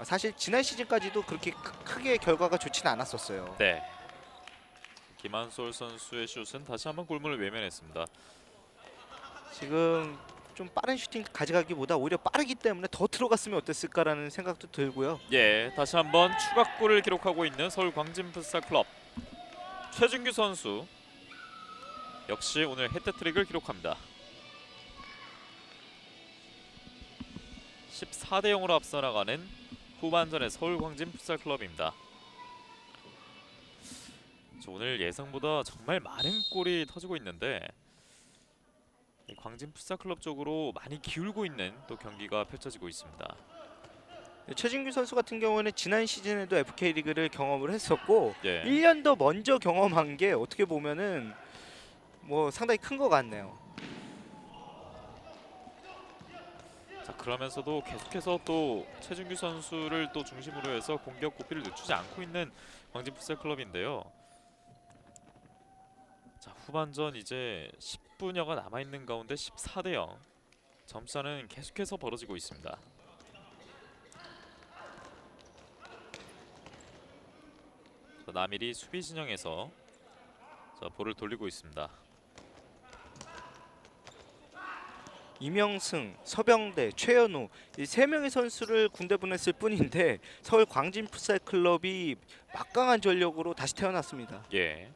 사실 지난 시즌까지도 그렇게 크게 결과가 좋지는 않았었어요. 네. 김한솔 선수의 슛은 다시 한번 골문을 외면했습니다. 지금 좀 빠른 슈팅 가져가기보다 오히려 빠르기 때문에 더 들어갔으면 어땠을까라는 생각도 들고요. 예, 다시 한번 추가골을 기록하고 있는 서울 광진 풋살 클럽. 최준규 선수 역시 오늘 해트트릭을 기록합니다. 14대 0으로 앞서 나가는 후반전의 서울 광진 풋살 클럽입니다. 오늘 예상보다 정말 많은 골이 터지고 있는데 광진 풋살 클럽 쪽으로 많이 기울고 있는 또 경기가 펼쳐지고 있습니다. 최진규 선수 같은 경우는 지난 시즌에도 FK 리그를 경험을 했었고 예. 1년 더 먼저 경험한 게 어떻게 보면은 뭐 상당히 큰 것 같네요. 자, 그러면서도 계속해서 또 최준규 선수를 또 중심으로 해서 공격 고삐를 늦추지 않고 있는 광진 풋살 클럽인데요. 자, 후반전 이제 10분여가 남아 있는 가운데 14대 0. 점차는 계속해서 벌어지고 있습니다. 자, 남일이 수비 진영에서 자, 볼을 돌리고 있습니다. 이명승, 서병대, 최현우 이 세 명의 선수를 군대 보냈을 뿐인데 서울 광진 풋살 클럽이 막강한 전력으로 다시 태어났습니다. 예.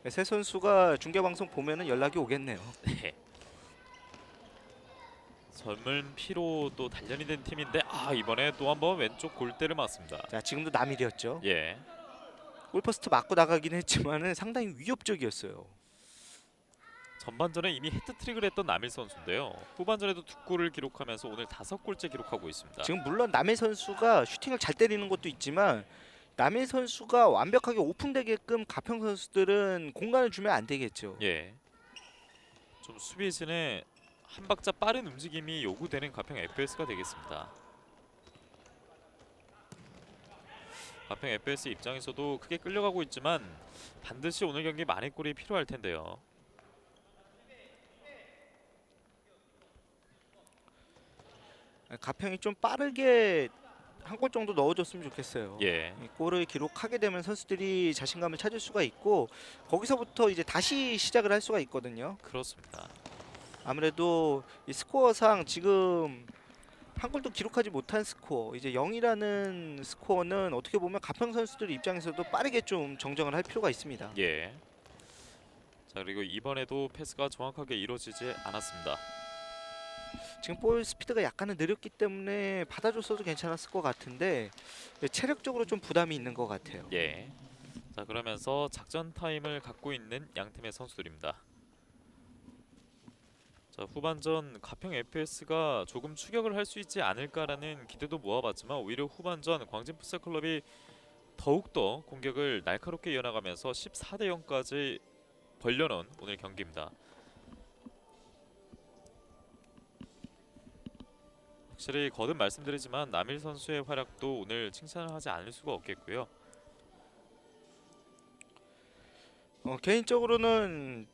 세 선수가 중계 방송 보면은 연락이 오겠네요. 네. 젊은 피로 또 단련이 된 팀인데 이번에 또 한번 왼쪽 골대를 맞습니다. 자, 지금도 남일이었죠. 예. 골포스트 맞고 나가긴 했지만은 상당히 위협적이었어요. 전반전에 이미 헤트트릭을 했던 남일 선수인데요. 후반전에도 2골을 기록하면서 오늘 5골째 기록하고 있습니다. 지금 물론 남일 선수가 슈팅을 잘 때리는 것도 있지만 남일 선수가 완벽하게 오픈되게끔 가평 선수들은 공간을 주면 안 되겠죠. 예. 좀 수비진의 한 박자 빠른 움직임이 요구되는 가평 FS가 되겠습니다. 가평 FS 입장에서도 크게 끌려가고 있지만 반드시 오늘 경기 만회 골이 필요할 텐데요. 가평이 좀 빠르게 한 골 정도 넣어줬으면 좋겠어요. 예. 이 골을 기록하게 되면 선수들이 자신감을 찾을 수가 있고 거기서부터 이제 다시 시작을 할 수가 있거든요. 그렇습니다. 아무래도 이 스코어상 지금 한 골도 기록하지 못한 스코어. 이제 0이라는 스코어는 어떻게 보면 가평 선수들 입장에서도 빠르게 좀 정정을 할 필요가 있습니다. 예. 자 그리고 이번에도 패스가 정확하게 이루어지지 않았습니다. 지금 볼 스피드가 약간은 느렸기 때문에 받아줬어도 괜찮았을 것 같은데 체력적으로 좀 부담이 있는 것 같아요. 예. 자 그러면서 작전 타임을 갖고 있는 양 팀의 선수들입니다. 자 후반전 가평 FS가 조금 추격을 할 수 있지 않을까라는 기대도 모아봤지만 오히려 후반전 광진 풋살클럽이 더욱더 공격을 날카롭게 이어나가면서 14대 0까지 벌려놓은 오늘 경기입니다. 확실히 거듭 말씀드리지만 남일 선수의 활약도 오늘 칭찬을 하지 않을 수가 없겠고요. 개인적으로는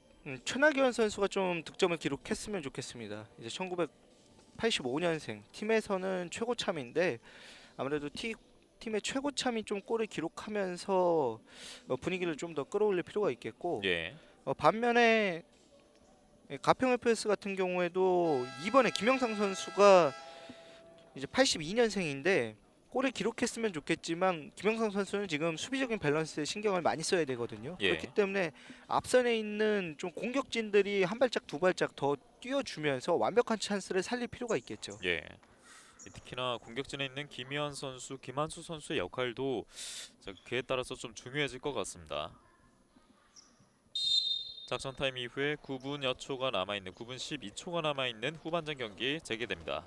최낙연 선수가 좀 득점을 기록했으면 좋겠습니다. 이제 1985년생 팀에서는 최고참인데 아무래도 팀의 최고참이 좀 골을 기록하면서 분위기를 좀 더 끌어올릴 필요가 있겠고 예. 반면에 가평 FS 같은 경우에도 이번에 김영상 선수가 이제 82년생인데 골을 기록했으면 좋겠지만 김영상 선수는 지금 수비적인 밸런스에 신경을 많이 써야 되거든요. 예. 그렇기 때문에 앞선에 있는 좀 공격진들이 한 발짝 두 발짝 더 뛰어주면서 완벽한 찬스를 살릴 필요가 있겠죠. 예. 특히나 공격진에 있는 김희환 선수, 김한수 선수의 역할도 그에 따라서 좀 중요해질 것 같습니다. 작전 타임 이후에 9분여 초가 남아있는 9분 12초가 남아있는 후반전 경기 재개됩니다.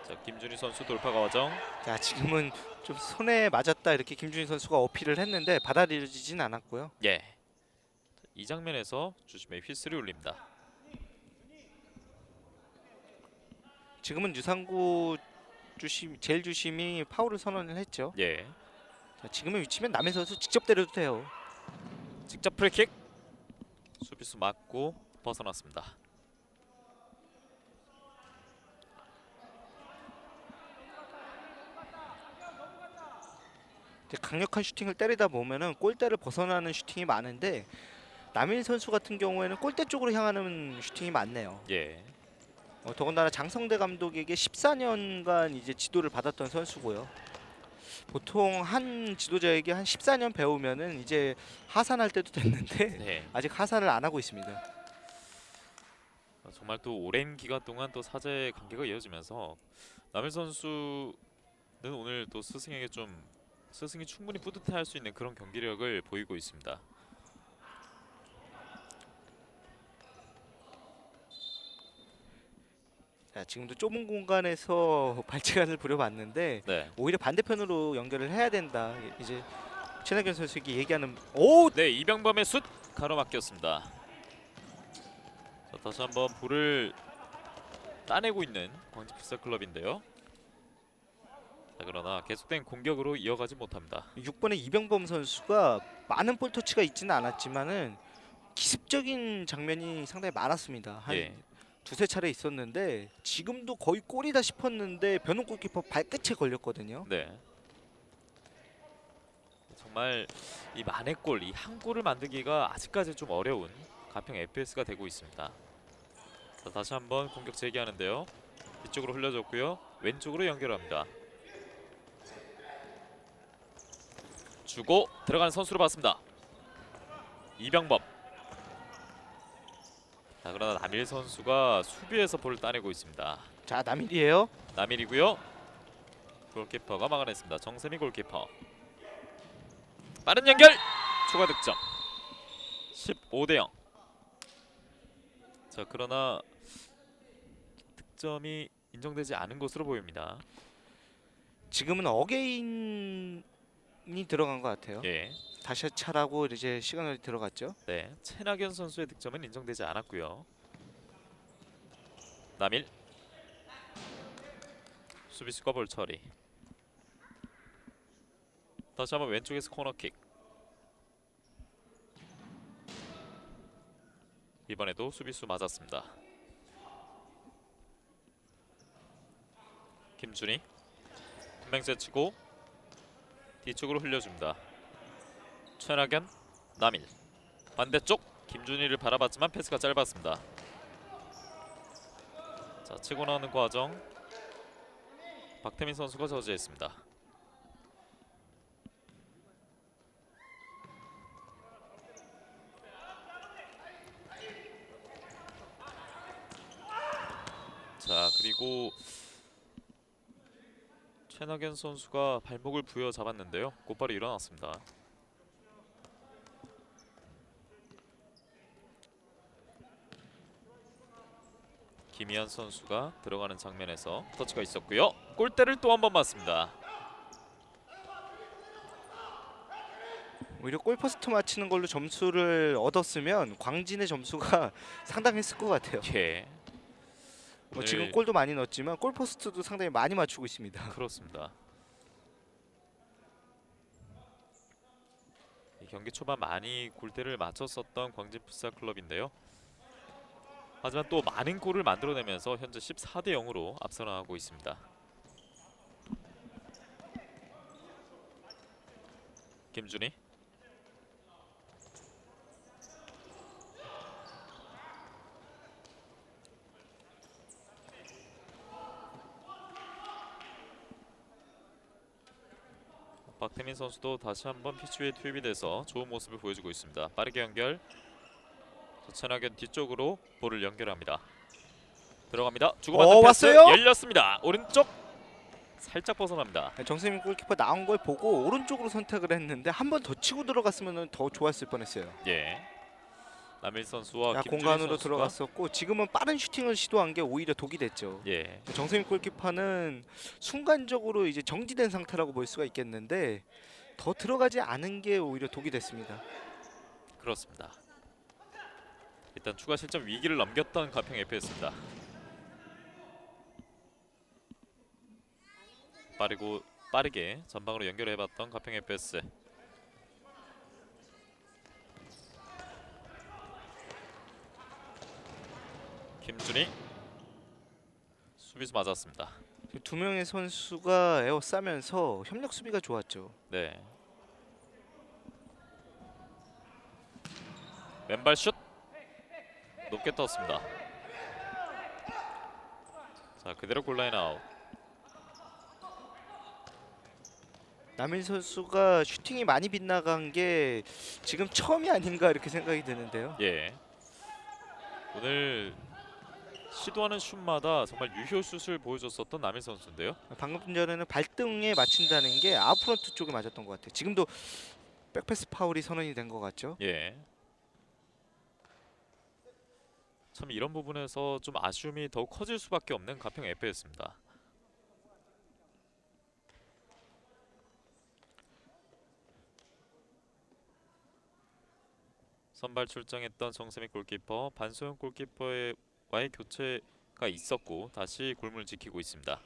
자 김준희 선수 돌파 과정. 자 지금은 좀 손에 맞았다 이렇게 김준희 선수가 어필을 했는데 받아들여지진 않았고요. 예. 이 장면에서 주심의 휘슬이 울립니다. 지금은 유상구 제일 주심이 파울을 선언을 했죠. 예. 자, 지금의 위치면 남의 선수 직접 때려도 돼요. 직접 프리킥. 수비수 맞고 벗어났습니다. 강력한 슈팅을 때리다 보면은 골대를 벗어나는 슈팅이 많은데 남일 선수 같은 경우에는 골대 쪽으로 향하는 슈팅이 많네요. 예. 더군다나 장성대 감독에게 14년간 이제 지도를 받았던 선수고요. 보통 한 지도자에게 한 14년 배우면은 이제 하산할 때도 됐는데 네. 아직 하산을 안 하고 있습니다. 정말 또 오랜 기간 동안 또 사제 관계가 이어지면서 남일 선수는 오늘 또 스승이 충분히 뿌듯해할 수 있는 그런 경기력을 보이고 있습니다. 자, 지금도 좁은 공간에서 발재간을 부려봤는데 네. 오히려 반대편으로 연결을 해야 된다. 이제 최낙연 선수에게 얘기하는 네, 이병범의 슛 가로막혔습니다. 자, 다시 한번 볼을 따내고 있는 광진 풋살 클럽인데요. 자, 그러나 계속된 공격으로 이어가지 못합니다. 6번의 이병범 선수가 많은 볼 터치가 있지는 않았지만은 기습적인 장면이 상당히 많았습니다. 한 예. 두세 차례 있었는데 지금도 거의 골이다 싶었는데 변훈 골키퍼 발끝에 걸렸거든요. 네. 정말 이 만회골, 이 한 골을 만들기가 아직까지 좀 어려운 가평 FS가 되고 있습니다. 자, 다시 한번 공격 재개하는데요. 뒤쪽으로 흘려줬고요. 왼쪽으로 연결합니다. 주고 들어가는 선수로 봤습니다. 이병범. 자, 그러나 남일 선수가 수비에서 볼을 따내고 있습니다. 자, 남일이에요. 남일이고요. 골키퍼가 막아냈습니다. 정세미 골키퍼. 빠른 연결! 추가 득점. 15대 0. 자, 그러나 득점이 인정되지 않은 것으로 보입니다. 지금은 어게인이 들어간 것 같아요. 예. 다시 차라고 이제 시그널이 들어갔죠. 네, 최낙연 선수의 득점은 인정되지 않았고요. 남일. 수비수가 볼 처리. 다시 한번 왼쪽에서 코너킥. 이번에도 수비수 맞았습니다. 김준희 한명 제치고 뒤쪽으로 흘려줍니다. 최낙연, 남일. 반대쪽 김준희를 바라봤지만 패스가 짧았습니다. 자, 치고 나오는 과정. 박태민 선수가 저지했습니다. 자, 그리고 최낙연 선수가 발목을 부여잡았는데요. 곧바로 일어났습니다. 김희한 선수가 들어가는 장면에서 터치가 있었고요. 골대를 또 한 번 맞습니다. 오히려 골포스트 맞히는 걸로 점수를 얻었으면 광진의 점수가 상당했을 것 같아요. 예. 뭐 지금 골도 많이 넣었지만 골포스트도 상당히 많이 맞추고 있습니다. 그렇습니다. 이 경기 초반 많이 골대를 맞췄었던 광진 풋살 클럽인데요. 하지만 또 많은 골을 만들어내면서 현재 14대 0으로 앞서 나가고 있습니다. 김준희. 박태민 선수도 다시 한번 피치 위에 투입이 돼서 좋은 모습을 보여주고 있습니다. 빠르게 연결. 최낙연 뒤쪽으로 볼을 연결합니다. 들어갑니다. 주고받는 패스 왔어요? 열렸습니다. 오른쪽 살짝 벗어납니다. 정세민 골키퍼 나온 걸 보고 오른쪽으로 선택을 했는데 한 번 더 치고 들어갔으면 더 좋았을 뻔했어요. 예. 남일 선수와 김준희 공간으로 선수가 들어갔었고 지금은 빠른 슈팅을 시도한 게 오히려 독이 됐죠. 예. 정세민 골키퍼는 순간적으로 이제 정지된 상태라고 볼 수가 있겠는데 더 들어가지 않은 게 오히려 독이 됐습니다. 그렇습니다. 일단 추가 실점 위기를 넘겼던 가평 FS입니다. 빠르게 전방으로 연결해봤던 가평 FS. 김준희 수비수 맞았습니다. 두 명의 선수가 에워싸면서 협력 수비가 좋았죠. 네. 왼발 슛 높게 떴습니다. 자, 그대로 골라인 아웃. 남일 선수가 슈팅이 많이 빗나간 게 지금 처음이 아닌가 이렇게 생각이 드는데요. 예. 오늘 시도하는 슛마다 정말 유효 슛을 보여줬었던 남일 선수인데요. 방금 전에는 발등에 맞춘다는 게 아웃프런트 쪽에 맞았던 것 같아요. 지금도 백패스 파울이 선언이 된 것 같죠. 예. 참 이런 부분에서 좀 아쉬움이 더욱 커질 수밖에 없는 가평 FS입니다. 선발 출장했던 정세민 골키퍼, 반소영 골키퍼와의 교체가 있었고 다시 골문을 지키고 있습니다.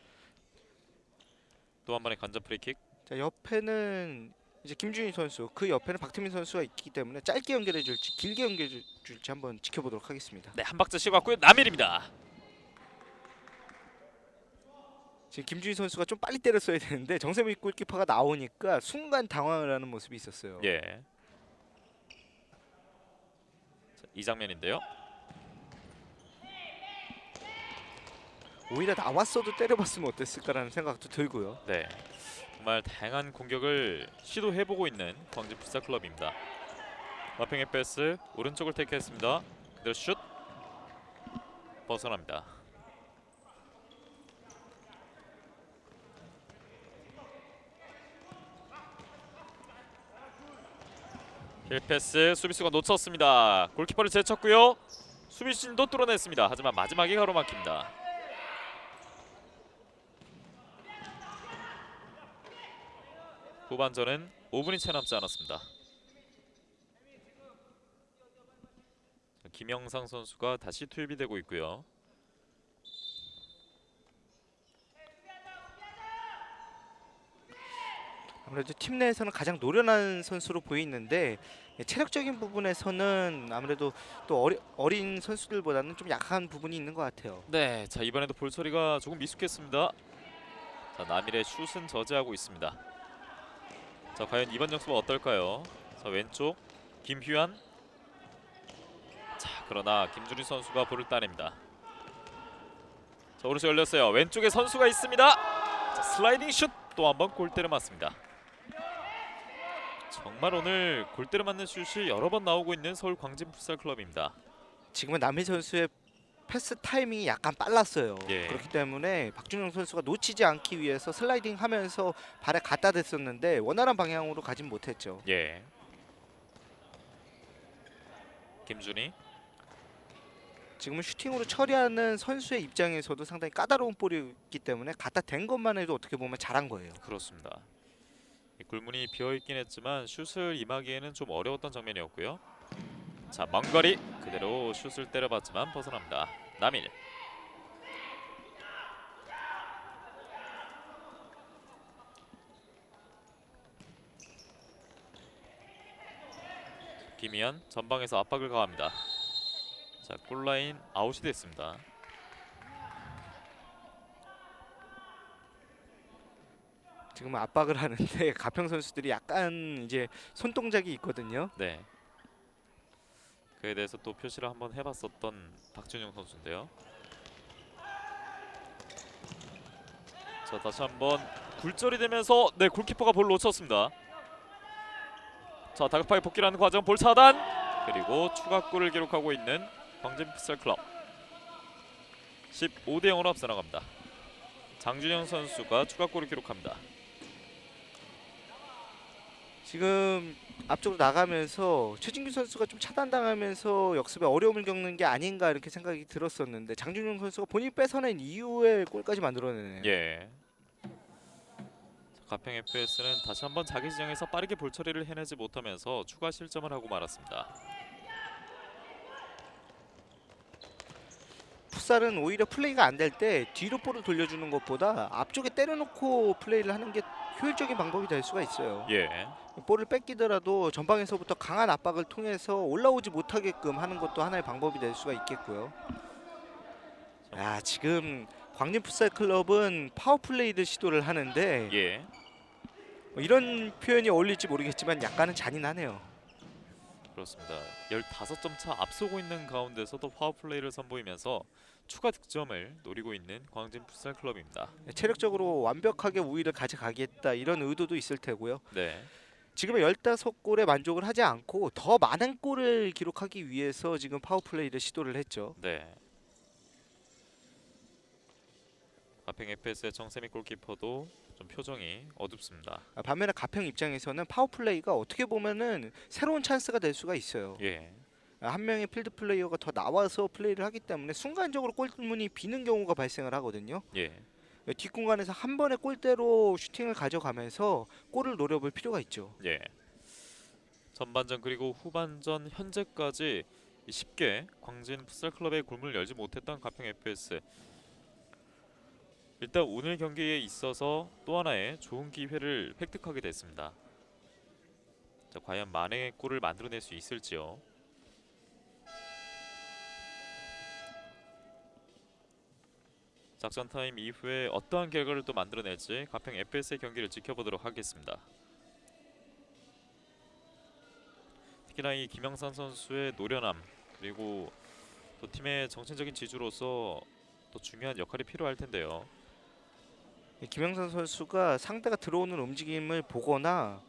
또 한 번의 간접 프리킥. 자, 옆에는 이제 김준희 선수, 그 옆에는 박태민 선수가 있기 때문에 짧게 연결해 줄지 길게 연결해 줄지 한번 지켜보도록 하겠습니다. 네, 한 박자 쉬고 왔고요. 남일입니다. 지금 김준희 선수가 좀 빨리 때렸어야 되는데 정세민 골키퍼가 나오니까 순간 당황을 하는 모습이 있었어요. 예. 자, 이 장면인데요. 오히려 나왔어도 때려봤으면 어땠을까라는 생각도 들고요. 네, 정말 다양한 공격을 시도해보고 있는 광진 풋살 클럽입니다. 마평 FS 오른쪽을 택했습니다. 그대로 슛 벗어납니다. 힐패스 수비수가 놓쳤습니다. 골키퍼를 제쳤고요. 수비수진도 뚫어냈습니다. 하지만 마지막에 가로막힙니다. 후반전은 5분이 채 남지 않았습니다. 김영상 선수가 다시 투입이 되고 있고요. 아무래도 팀 내에서는 가장 노련한 선수로 보이는데 체력적인 부분에서는 아무래도 또 어린 선수들보다는 좀 약한 부분이 있는 것 같아요. 네, 자 이번에도 볼 처리가 조금 미숙했습니다. 자, 남일의 슛은 저지하고 있습니다. 자, 과연 이번 역습은 어떨까요? 자, 왼쪽 김휴한. 자, 그러나 김준희 선수가 볼을 따냅니다. 자, 오른쪽 열렸어요. 왼쪽에 선수가 있습니다. 자, 슬라이딩 슛 또 한번 골대를 맞습니다. 정말 오늘 골대를 맞는 슛이 여러 번 나오고 있는 서울 광진 풋살 클럽입니다. 지금은 남희 선수의 패스 타이밍이 약간 빨랐어요. 예. 그렇기 때문에 박준영 선수가 놓치지 않기 위해서 슬라이딩 하면서 발에 갖다 댔었는데 원활한 방향으로 가진 못했죠. 예. 김준희. 지금은 슈팅으로 처리하는 선수의 입장에서도 상당히 까다로운 볼이기 때문에 갖다 댄 것만 해도 어떻게 보면 잘한 거예요. 그렇습니다. 이 굴문이 비어있긴 했지만 슛을 임하기에는 좀 어려웠던 장면이었고요. 자, 먼 거리 그대로 슛을 때려봤지만 벗어납니다. 남일. 김희연 전방에서 압박을 가합니다. 자, 골라인 아웃이 됐습니다. 지금은 압박을 하는데 가평 선수들이 약간 이제 손동작이 있거든요. 네. 그에 대해서 또 표시를 한번 해봤었던 박준영 선수인데요. 자, 다시 한번 굴절이 되면서 네, 골키퍼가 볼을 놓쳤습니다. 자, 다급하게 복귀를 하는 과정 볼 차단 그리고 추가골을 기록하고 있는 광진 풋살 클럽 15대 0으로 앞서 나갑니다. 장준영 선수가 추가골을 기록합니다. 지금 앞쪽으로 나가면서 최진규 선수가 좀 차단당하면서 역습에 어려움을 겪는 게 아닌가 이렇게 생각이 들었었는데 장준영 선수가 본인이 뺏어낸 이후에 골까지 만들어내네요. 예. 가평 FS는 다시 한번 자기 지정에서 빠르게 볼 처리를 해내지 못하면서 추가 실점을 하고 말았습니다. 풋살은 오히려 플레이가 안 될 때 뒤로 볼을 돌려주는 것보다 앞쪽에 때려놓고 플레이를 하는 게 효율적인 방법이 될 수가 있어요. 예. 볼을 뺏기더라도 전방에서부터 강한 압박을 통해서 올라오지 못하게끔 하는 것도 하나의 방법이 될 수가 있겠고요. 아, 지금 광진 풋살 클럽은 파워플레이를 시도를 하는데 예. 이런 표현이 어울릴지 모르겠지만 약간은 잔인하네요. 그렇습니다. 15점 차 앞서고 있는 가운데서도 파워플레이를 선보이면서 추가 득점을 노리고 있는 광진 풋살 클럽입니다. 체력적으로 완벽하게 우위를 가져가겠다 이런 의도도 있을 테고요. 네. 지금의 15골에 만족을 하지 않고 더 많은 골을 기록하기 위해서 지금 파워플레이를 시도를 했죠. 네. 가평 FS의 정세미 골키퍼도 좀 표정이 어둡습니다. 반면에 가평 입장에서는 파워플레이가 어떻게 보면은 새로운 찬스가 될 수가 있어요. 예. 한 명의 필드 플레이어가 더 나와서 플레이를 하기 때문에 순간적으로 골문이 비는 경우가 발생을 하거든요. 예. 뒷공간에서 한 번의 골대로 슈팅을 가져가면서 골을 노려볼 필요가 있죠. 예. 전반전 그리고 후반전 현재까지 쉽게 광진 풋살 클럽의 골문을 열지 못했던 가평 FS. 일단 오늘 경기에 있어서 또 하나의 좋은 기회를 획득하게 됐습니다. 자, 과연 만회의 골을 만들어낼 수 있을지요. 작전 타임 이후에 어떠한 결과를 또 만들어낼지 가평 FS의 경기를 지켜보도록 하겠습니다. 특히나 이 김영산 선수의 노련함 그리고 또 팀의 정신적인 지주로서 또 중요한 역할이 필요할 텐데요. 김영선 선수가 상대가 들어오는 움직임을 보거나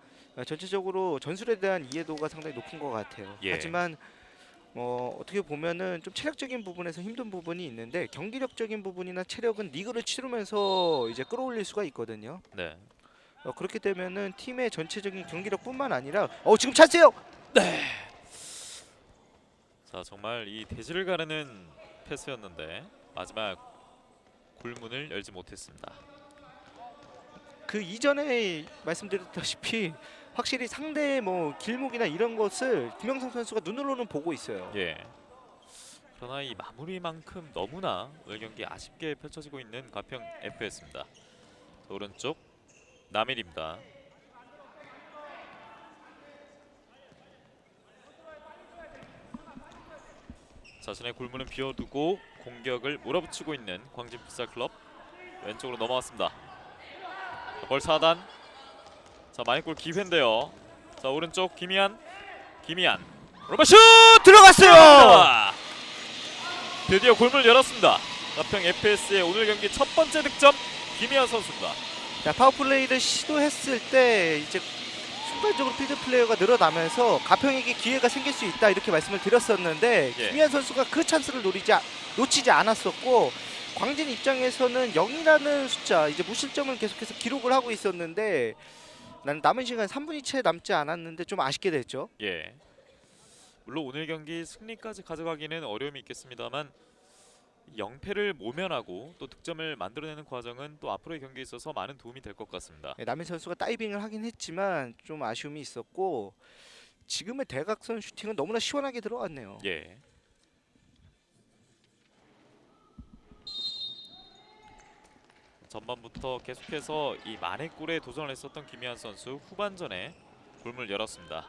전체적으로 전술에 대한 이해도가 상당히 높은 것 같아요. 예. 하지만 어떻게 보면은 좀 체력적인 부분에서 힘든 부분이 있는데 경기력적인 부분이나 체력은 리그를 치르면서 이제 끌어올릴 수가 있거든요. 네. 그렇기 되면은 팀의 전체적인 경기력뿐만 아니라 지금 찬스예요. 네. 자, 정말 이 대지를 가르는 패스였는데 마지막 골문을 열지 못했습니다. 그 이전에 말씀드렸다시피 확실히 상대의 길목이나 이런 것을 김영성 선수가 눈으로는 보고 있어요. 예. 그러나 이 마무리만큼 너무나 오늘 경기 아쉽게 펼쳐지고 있는 가평 FS입니다. 오른쪽 남일입니다. 자신의 골문은 비워두고 공격을 몰아붙이고 있는 광진 풋살 클럽. 왼쪽으로 넘어왔습니다. 볼 차단. 자, 마이골 기회인데요. 자, 오른쪽 김희안. 오른발슛 들어갔어요. 드디어 골문을 열었습니다. 가평 FS의 오늘 경기 첫 번째 득점 김희안 선수입니다. 자, 파워플레이를 시도했을 때 이제 순간적으로 필드 플레이어가 늘어나면서 가평에게 기회가 생길 수 있다 이렇게 말씀을 드렸었는데 예. 김희한 선수가 그 찬스를 놓치지 않았었고 광진 입장에서는 0이라는 숫자 이제 무실점을 계속해서 기록을 하고 있었는데 남은 시간 3분이 채 남지 않았는데 좀 아쉽게 됐죠. 예. 물론 오늘 경기 승리까지 가져가기는 어려움이 있겠습니다만 0패를 모면하고 또 득점을 만들어내는 과정은 또 앞으로의 경기에 있어서 많은 도움이 될 것 같습니다. 남인 선수가 다이빙을 하긴 했지만 좀 아쉬움이 있었고 지금의 대각선 슈팅은 너무나 시원하게 들어갔네요. 예. 전반부터 계속해서 이 만회골에 도전을 했었던 김희한 선수 후반전에 골문을 열었습니다.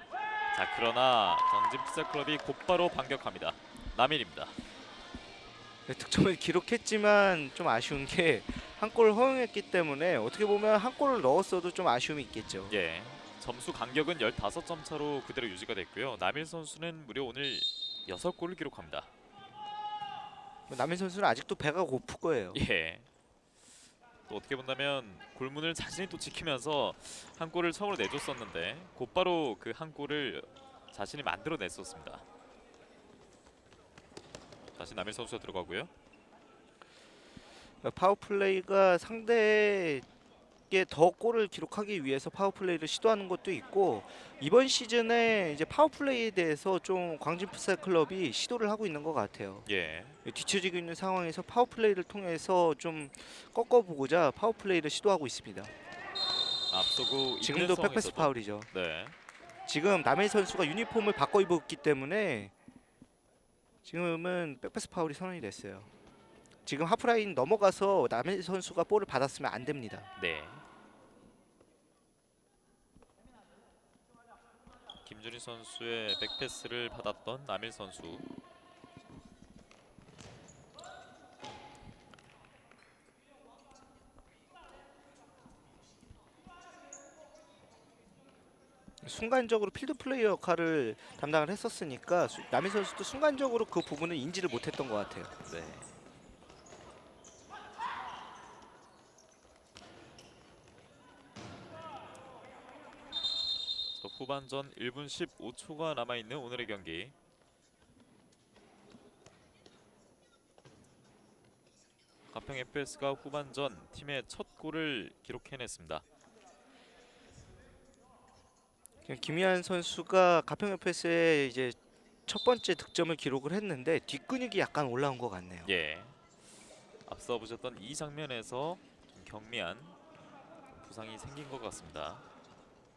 자, 그러나 광진 풋살클럽이 곧바로 반격합니다. 남일입니다. 득점을 기록했지만 좀 아쉬운 게 한 골을 허용했기 때문에 어떻게 보면 한 골을 넣었어도 좀 아쉬움이 있겠죠. 예. 점수 간격은 15점 차로 그대로 유지가 됐고요. 남일 선수는 무려 오늘 6골을 기록합니다. 남인 선수는 아직도 배가 고플 거예요. 예. 또 어떻게 본다면 골문을 자신이 또 지키면서 한 골을 처음으로 내줬었는데 곧바로 그 한 골을 자신이 만들어냈었습니다. 다시 남일 선수가 들어가고요. 파워플레이가 상대에게 더 골을 기록하기 위해서 파워플레이를 시도하는 것도 있고 이번 시즌에 이제 파워플레이에 대해서 좀 광진 풋살 클럽이 시도를 하고 있는 것 같아요. 예. 뒤처지고 있는 상황에서 파워플레이를 통해서 좀 꺾어보고자 파워플레이를 시도하고 있습니다. 앞서고 지금도 백패스 상황에서도. 파울이죠. 네. 지금 남일 선수가 유니폼을 바꿔 입었기 때문에 지금은 백패스 파울이 선언이 됐어요. 지금 하프라인 넘어가서 남일 선수가 볼을 받았으면 안 됩니다. 네. 김준희 선수의 백패스를 받았던 남일 선수. 순간적으로 필드 플레이어 역할을 담당을 했었으니까 남인 선수도 순간적으로 그 부분을 인지를 못했던 것 같아요. 네. 후반전 1분 15초가 남아있는 오늘의 경기. 가평 FS가 후반전 팀의 첫 골을 기록해냈습니다. 김희한 선수가 가평 FS의 이제 첫 번째 득점을 기록을 했는데 뒷근육이 약간 올라온 것 같네요. 예. 앞서 보셨던 이 장면에서 좀 경미한 부상이 생긴 것 같습니다.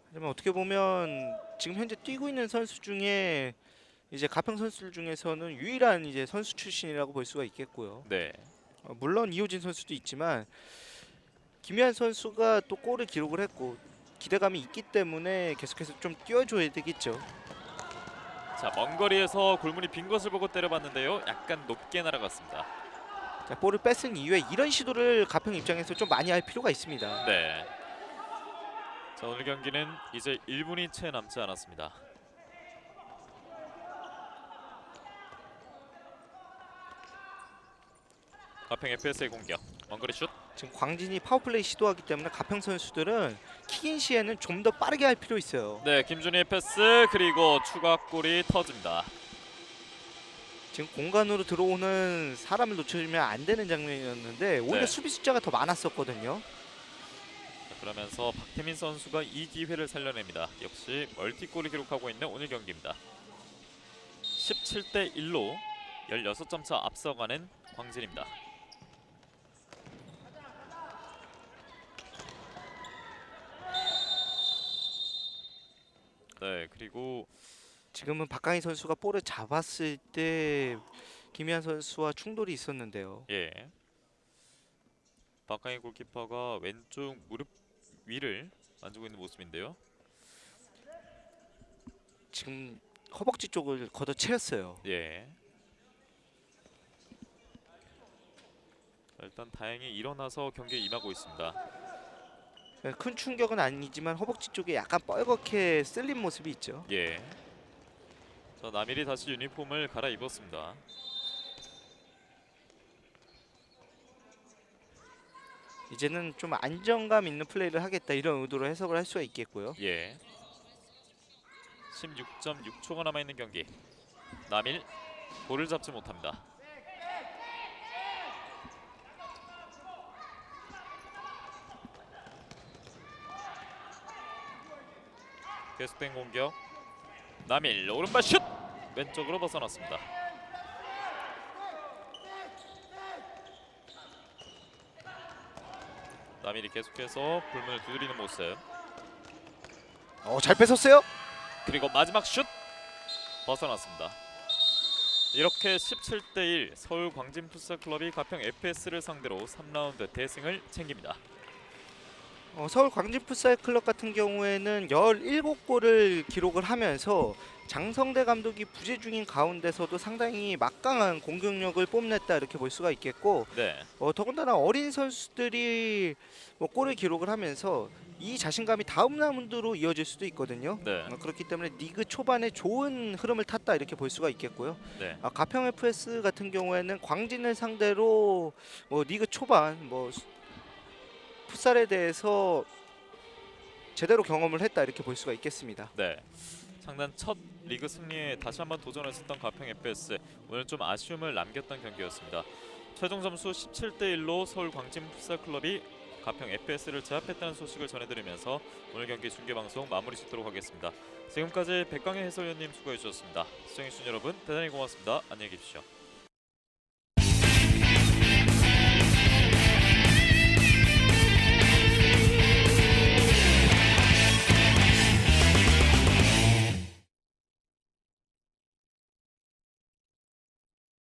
하지만 어떻게 보면 지금 현재 뛰고 있는 선수 중에 이제 가평 선수들 중에서는 유일한 이제 선수 출신이라고 볼 수가 있겠고요. 네. 물론 이호진 선수도 있지만 김희한 선수가 또 골을 기록을 했고 기대감이 있기 때문에 계속해서 좀 뛰어줘야 되겠죠. 자, 먼 거리에서 골문이 빈 것을 보고 때려봤는데요. 약간 높게 날아갔습니다. 자, 볼을 뺏은 이후에 이런 시도를 가평 입장에서 좀 많이 할 필요가 있습니다. 네. 자, 오늘 경기는 이제 1분이 채 남지 않았습니다. 가평 FS의 공격. 먼거리 슛. 지금 광진이 파워플레이 시도하기 때문에 가평 선수들은 킥인 시에는 좀 더 빠르게 할 필요 있어요. 네, 김준희의 패스 그리고 추가골이 터집니다. 지금 공간으로 들어오는 사람을 놓쳐주면 안 되는 장면이었는데 오히려 네. 수비 숫자가 더 많았었거든요. 자, 그러면서 박태민 선수가 이 기회를 살려냅니다. 역시 멀티골을 기록하고 있는 오늘 경기입니다. 17대 1로 16점 차 앞서가는 광진입니다. 네, 그리고 지금은 박강희 선수가 볼을 잡았을 때 김희한 선수와 충돌이 있었는데요. 예. 박강희 골키퍼가 왼쪽 무릎 위를 만지고 있는 모습인데요. 지금 허벅지 쪽을 걷어채였어요. 예. 일단 다행히 일어나서 경기에 임하고 있습니다. 큰 충격은 아니지만 허벅지 쪽에 약간 뻘겋게 쓸린 모습이 있죠. 예. 자, 남일이 다시 유니폼을 갈아입었습니다. 이제는 좀 안정감 있는 플레이를 하겠다 이런 의도로 해석을 할 수가 있겠고요. 예. 16.6초가 남아 있는 경기. 남일 볼을 잡지 못합니다. 계속된 공격. 남일 오른발 슛! 왼쪽으로 벗어났습니다. 남일이 계속해서 불문을 두드리는 모습. 잘 뺏었어요. 그리고 마지막 슛! 벗어났습니다. 이렇게 17대1 서울 광진 풋살클럽이 가평 FS를 상대로 3라운드 대승을 챙깁니다. 서울 광진 풋살 클럽 같은 경우에는 17골을 기록을 하면서 장성대 감독이 부재 중인 가운데서도 상당히 막강한 공격력을 뽐냈다 이렇게 볼 수가 있겠고 네. 더군다나 어린 선수들이 골을 기록을 하면서 이 자신감이 다음 라운드로 이어질 수도 있거든요. 네. 그렇기 때문에 리그 초반에 좋은 흐름을 탔다 이렇게 볼 수가 있겠고요. 네. 가평 FS 같은 경우에는 광진을 상대로 리그 초반 풋살에 대해서 제대로 경험을 했다 이렇게 볼 수가 있겠습니다. 네. 창단 첫 리그 승리에 다시 한번 도전했었던 가평 FS, 오늘 좀 아쉬움을 남겼던 경기였습니다. 최종 점수 17대1로 서울 광진 풋살클럽이 가평 FS를 제압했다는 소식을 전해드리면서 오늘 경기 중계방송 마무리 짓도록 하겠습니다. 지금까지 백광희 해설위원님 수고해 주셨습니다. 시청해주신 여러분 대단히 고맙습니다. 안녕히 계십시오.